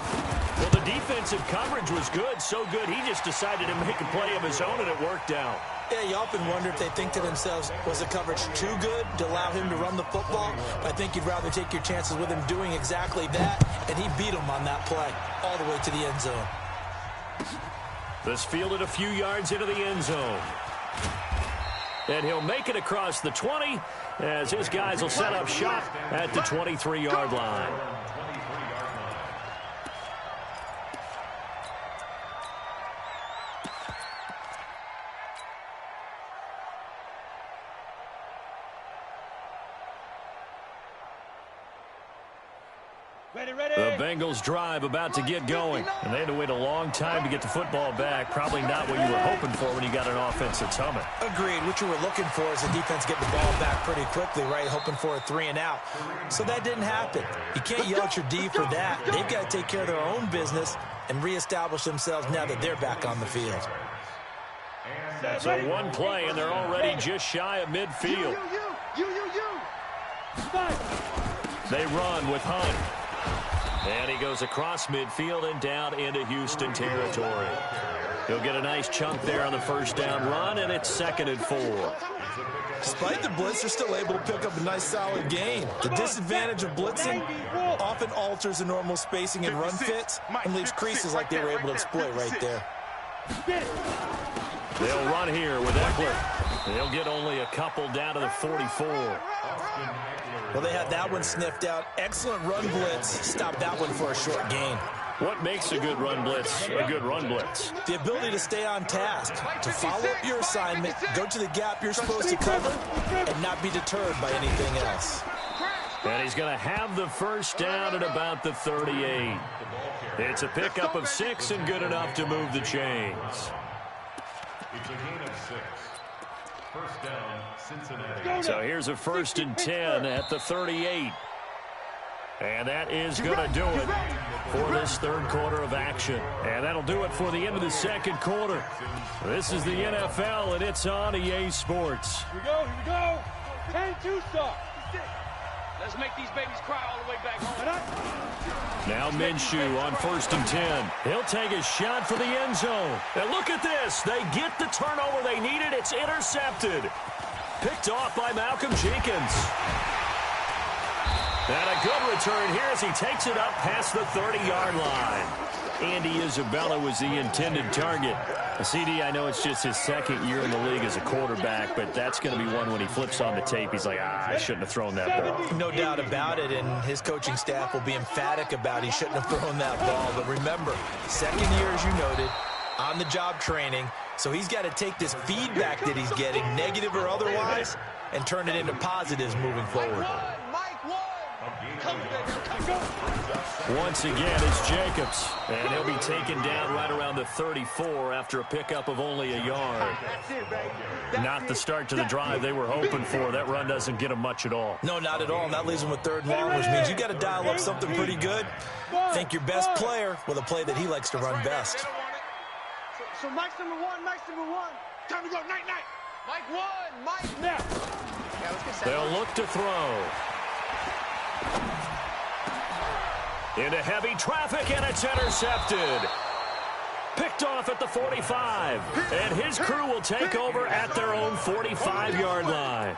Well, the defensive coverage was good, so good he just decided to make a play of his own, and it worked out. Yeah, you often wonder if they think to themselves, was the coverage too good to allow him to run the football? I think you'd rather take your chances with him doing exactly that, and he beat him on that play all the way to the end zone. This fielded a few yards into the end zone. And he'll make it across the 20 as his guys will set up shop at the 23-yard line. The Bengals drive about to get going, and they had to wait a long time to get the football back. Probably not what you were hoping for when you got an offense that's humming. Agreed. What you were looking for is the defense getting the ball back pretty quickly, right? Hoping for a 3 and out. So that didn't happen. You can't yell at your D for that. They've got to take care of their own business and reestablish themselves now that they're back on the field. So one play, and they're already just shy of midfield. They run with Hunt. And he goes across midfield and down into Houston territory. He'll get a nice chunk there on the 1st down run, and it's 2nd and 4. Despite the blitz, they're still able to pick up a nice solid gain. The disadvantage of blitzing often alters the normal spacing and run fits and leaves creases like they were able to exploit right there. They'll run here with Eckler. They'll get only a couple down to the 44. Well, they had that one sniffed out. Excellent run blitz. Stop that one for a short gain. What makes a good run blitz a good run blitz? The ability to stay on task, to follow up your assignment, go to the gap you're supposed to cover, and not be deterred by anything else. And he's going to have the 1st down at about the 38. It's a pickup of 6 and good enough to move the chains. It's a gain of 6. 1st down, Cincinnati. So here's a 1st and 10 at the 38. And that is going to do it for this 3rd quarter of action. And that'll do it for the end of the 2nd quarter. This is the NFL, and it's on EA Sports. Here we go. 10-2 stop. Let's make these babies cry all the way back home. Now Minshew on 1st and 10. He'll take a shot for the end zone. And look at this. They get the turnover they needed. It's intercepted. Picked off by Malcolm Jenkins. And a good return here as he takes it up past the 30-yard line. Andy Isabella was the intended target. CD, I know it's just his 2nd year in the league as a quarterback, but that's going to be one when he flips on the tape. He's like, I shouldn't have thrown that ball. No doubt about it, and his coaching staff will be emphatic about he shouldn't have thrown that ball. But remember, 2nd year, as you noted, on-the-job training, so he's got to take this feedback that he's getting, negative or otherwise, and turn it into positives moving forward. Once again, it's Jacobs. And he'll be taken down right around the 34 after a pickup of only a yard. Not the start to the drive they were hoping for. That run doesn't get them much at all. No, not at all. And that leaves them with 3rd and long, which means you got to dial up something pretty good. Think your best player with a play that he likes to run best. So Mike's number one. Time to go, night. Mike 1, Mike now. Yeah, let's get set. They'll look to throw. Into heavy traffic, and it's intercepted. Picked off at the 45. And his crew will take over at their own 45-yard line.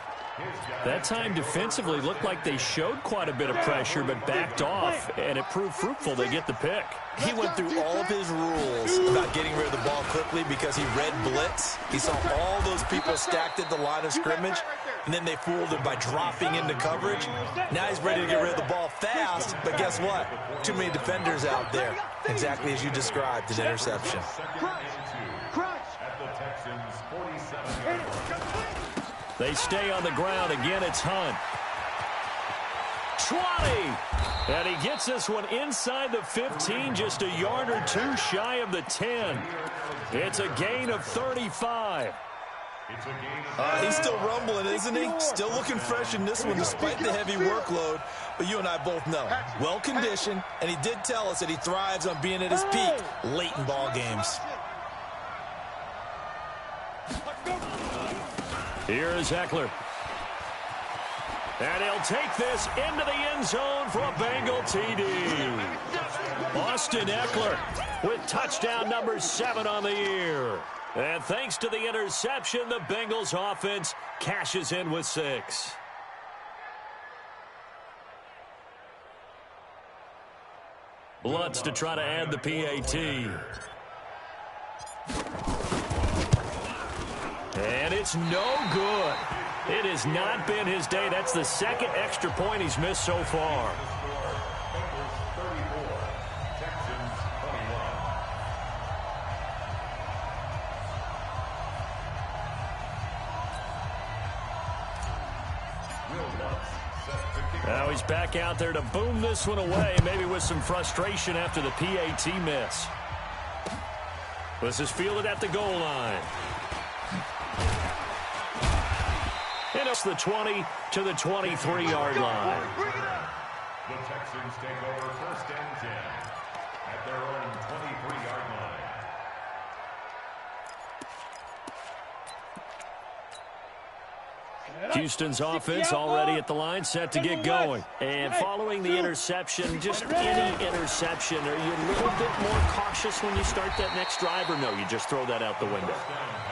That time defensively looked like they showed quite a bit of pressure, but backed off, and it proved fruitful. They get the pick. He went through all of his rules about getting rid of the ball quickly because he read blitz. He saw all those people stacked at the line of scrimmage, and then they fooled him by dropping into coverage. Now he's ready to get rid of the ball fast, but guess what? Too many defenders out there. Exactly as you described, an interception. They stay on the ground. Again, it's Hunt. 20. And he gets this one inside the 15, just a yard or two shy of the 10. It's a gain of 35. He's still rumbling, isn't he? Still looking fresh in this one despite the heavy workload. But you and I both know, well-conditioned, and he did tell us that he thrives on being at his peak late in ball games. Here is Eckler. And he'll take this into the end zone for a Bengal TD. Austin Eckler with touchdown number 7 on the year. And thanks to the interception, the Bengals offense cashes in with 6. Lutz to try to add the PAT. And it's no good. It has not been his day. That's the 2nd extra point he's missed so far. Now he's back out there to boom this one away, maybe with some frustration after the PAT miss. This is fielded at the goal line. And it's the 20 to the 23-yard line. The Texans take over 1st and 10 at their own 23-yard line. Houston's offense already at the line, set to get going. And following the interception, just any interception, are you a little bit more cautious when you start that next drive, or no, you just throw that out the window?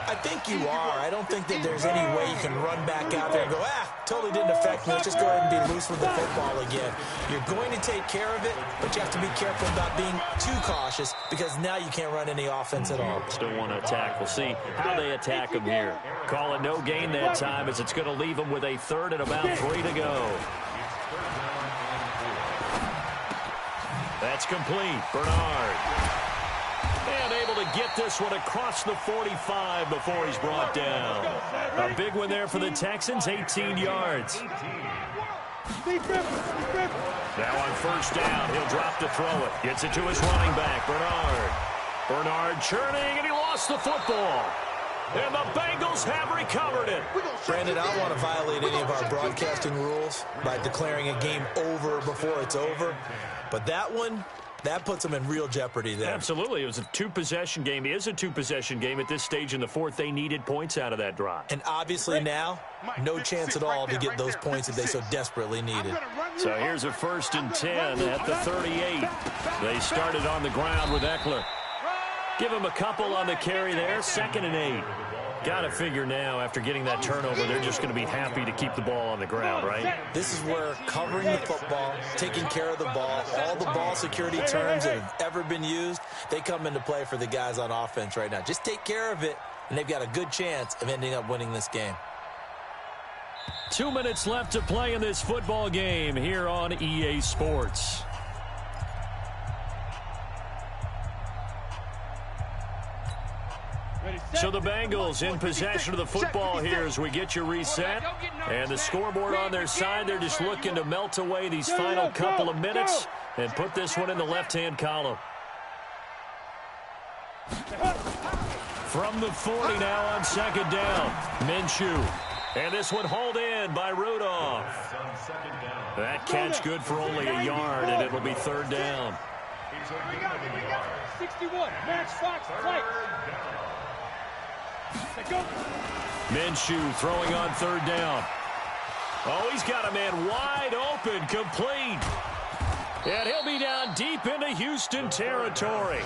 I think you are. I don't think that there's any way you can run back out there and go, totally didn't affect me. Let's just go ahead and be loose with the football again. You're going to take care of it, but you have to be careful about being too cautious because now you can't run any offense at all. Still want to attack. We'll see how they attack him here. Call it no gain that time as it's going to leave him with a 3rd and about 3 to go. That's complete. Bernard. And able to get this one across the 45 before he's brought down. A big one there for the Texans, 18 yards. Now on 1st down, he'll drop to throw it. Gets it to his running back, Bernard. Bernard churning, and he lost the football. And the Bengals have recovered it. Brandon, I don't want to violate any of our broadcasting rules by declaring a game over before it's over. But that one, that puts them in real jeopardy there. Absolutely. It was a 2-possession game. It is a 2-possession game at this stage in the 4th. They needed points out of that drive. And obviously now, no chance at all to get those points that they so desperately needed. So here's a 1st and 10 at the 38. They started on the ground with Eckler. Give him a couple on the carry there. 2nd and 8. Got to figure now, after getting that turnover, they're just going to be happy to keep the ball on the ground, right? This is where covering the football, taking care of the ball, all the ball security terms that have ever been used, they come into play for the guys on offense right now. Just take care of it, and they've got a good chance of ending up winning this game. 2 minutes left to play in this football game here on EA Sports. So the Bengals in possession of the football here as we get you reset. And the scoreboard on their side, they're just looking to melt away these final couple of minutes and put this one in the left-hand column. From the 40 now on second down, Minshew. And this one hauled in by Rudolph. That catch good for only a yard, and it'll be third down. 61, Max Fox, flight. Minshew throwing on third down. Oh, he's got a man wide open, complete. And he'll be down deep into Houston territory.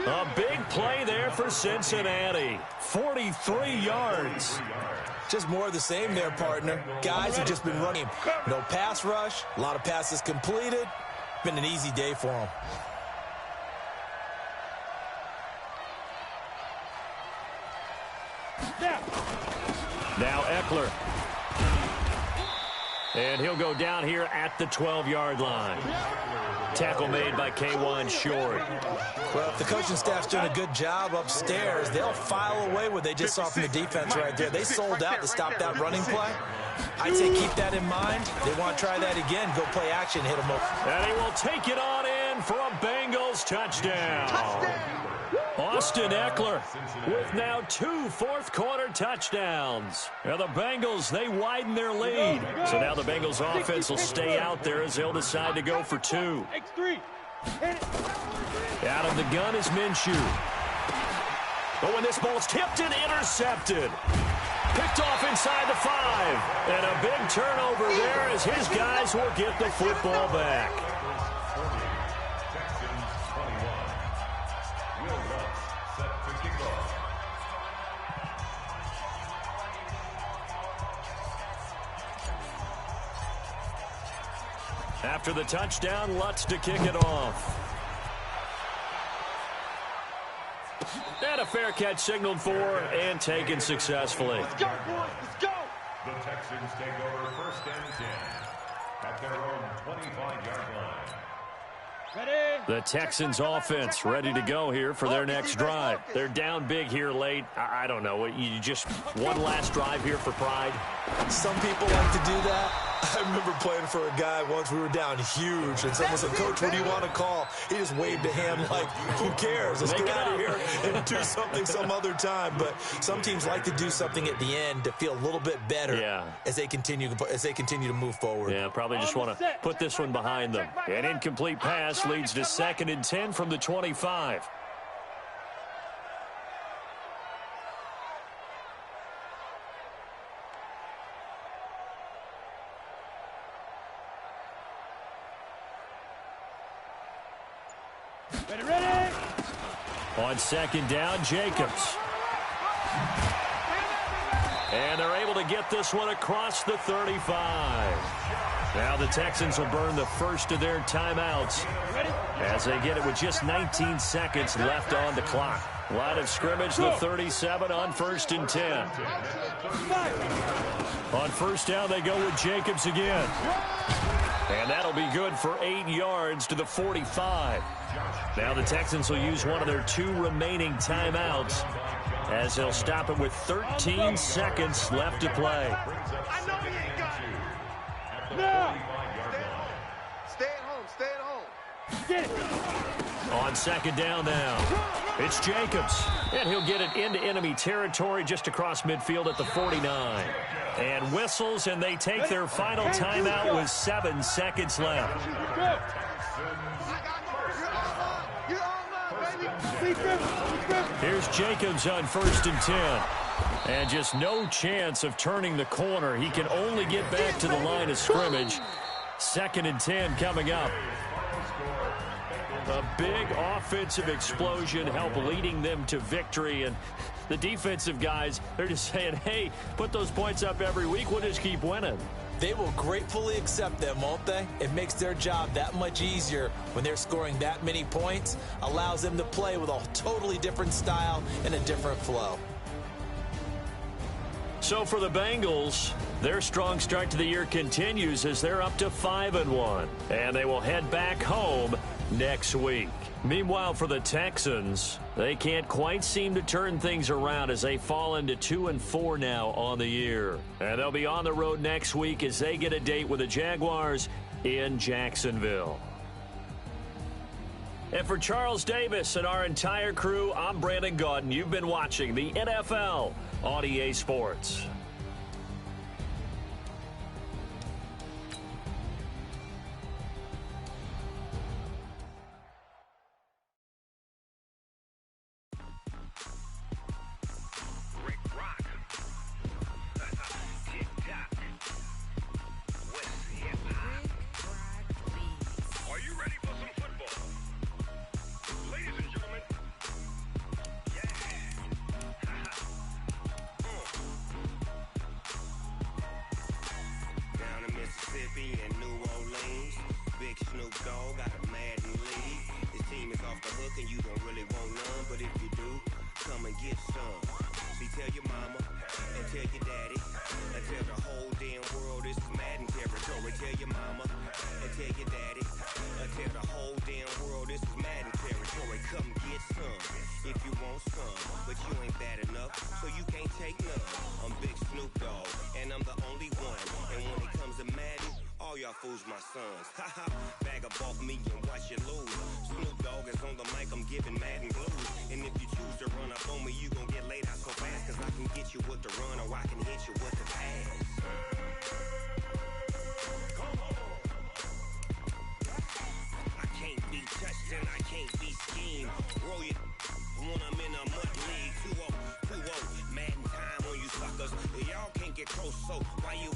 A big play there for Cincinnati. 43 yards. Just more of the same there, partner. Guys have just been running. No pass rush, a lot of passes completed. Been an easy day for them. Now Eckler. And he'll go down here at the 12-yard line. Tackle made by K1 Short. Well, if the coaching staff's doing a good job upstairs, they'll file away what they just saw from the defense right there. They sold out to stop that running play. I'd say keep that in mind. They want to try that again. Go play action, hit them up. And he will take it on in for a Bengals touchdown. Austin Eckler with now 2 fourth-quarter touchdowns. And the Bengals, they widen their lead. So now the Bengals offense will stay out there as they'll decide to go for 2. Out of the gun is Minshew. But when this ball's tipped and intercepted. Picked off inside the 5. And a big turnover there as his guys will get the football back. After the touchdown, Lutz to kick it off. And a fair catch signaled for and taken successfully. Let's go, boys. Let's go. The Texans take over first and 10 at their own 25-yard line. Ready? The Texans offense ready to go here for their next drive. They're down big here late. I don't know. You just one last drive here for pride. Some people like to do that. I remember playing for a guy once. We were down huge, and someone said, "Coach, what do you want to call?" He just waved a hand like, "Who cares? Let's get out of here and do something some other time." But some teams like to do something at the end to feel a little bit better as they continue to move forward. Yeah, probably just want to put this one behind them. An incomplete pass leads to 2nd and 10 from the 25. Ready? On 2nd down, Jacobs. And they're able to get this one across the 35. Now the Texans will burn the first of their timeouts as they get it with just 19 seconds left on the clock. Line of scrimmage, the 37 on 1st and 10. On 1st down, they go with Jacobs again. And that'll be good for 8 yards to the 45. Now the Texans will use one of their 2 remaining timeouts as they'll stop it with 13 seconds left to play. I know you ain't got it. No. Stay at home. Stay at home. Get it. On 2nd down now, it's Jacobs. And he'll get it into enemy territory just across midfield at the 49. And whistles, and they take their final timeout with 7 seconds left. Here's Jacobs on 1st and 10. And just no chance of turning the corner. He can only get back to the line of scrimmage. 2nd and 10 coming up. A big offensive explosion help leading them to victory. And the defensive guys, they're just saying, hey, put those points up every week. We'll just keep winning. They will gratefully accept them, won't they? It makes their job that much easier when they're scoring that many points. Allows them to play with a totally different style and a different flow. So for the Bengals, their strong start to the year continues as they're up to 5-1. And they will head back home next week. Meanwhile, for the Texans, they can't quite seem to turn things around as they fall into 2-4 now on the year. And they'll be on the road next week as they get a date with the Jaguars in Jacksonville. And for Charles Davis and our entire crew, I'm Brandon Gaudin. You've been watching the NFL on EA Sports. Fools my sons. Haha, bag up off me and watch you lose. Snoop Dogg is on the mic, I'm giving Madden blues. And if you choose to run up on me, you gon' get laid out so fast. Cause I can get you with the run or I can hit you with the pass. Come on. I can't be touched and I can't be schemed. Roll you when I'm in a mud league. 2-0, 2-0. Madden time on you suckers. Y'all can't get close, so why you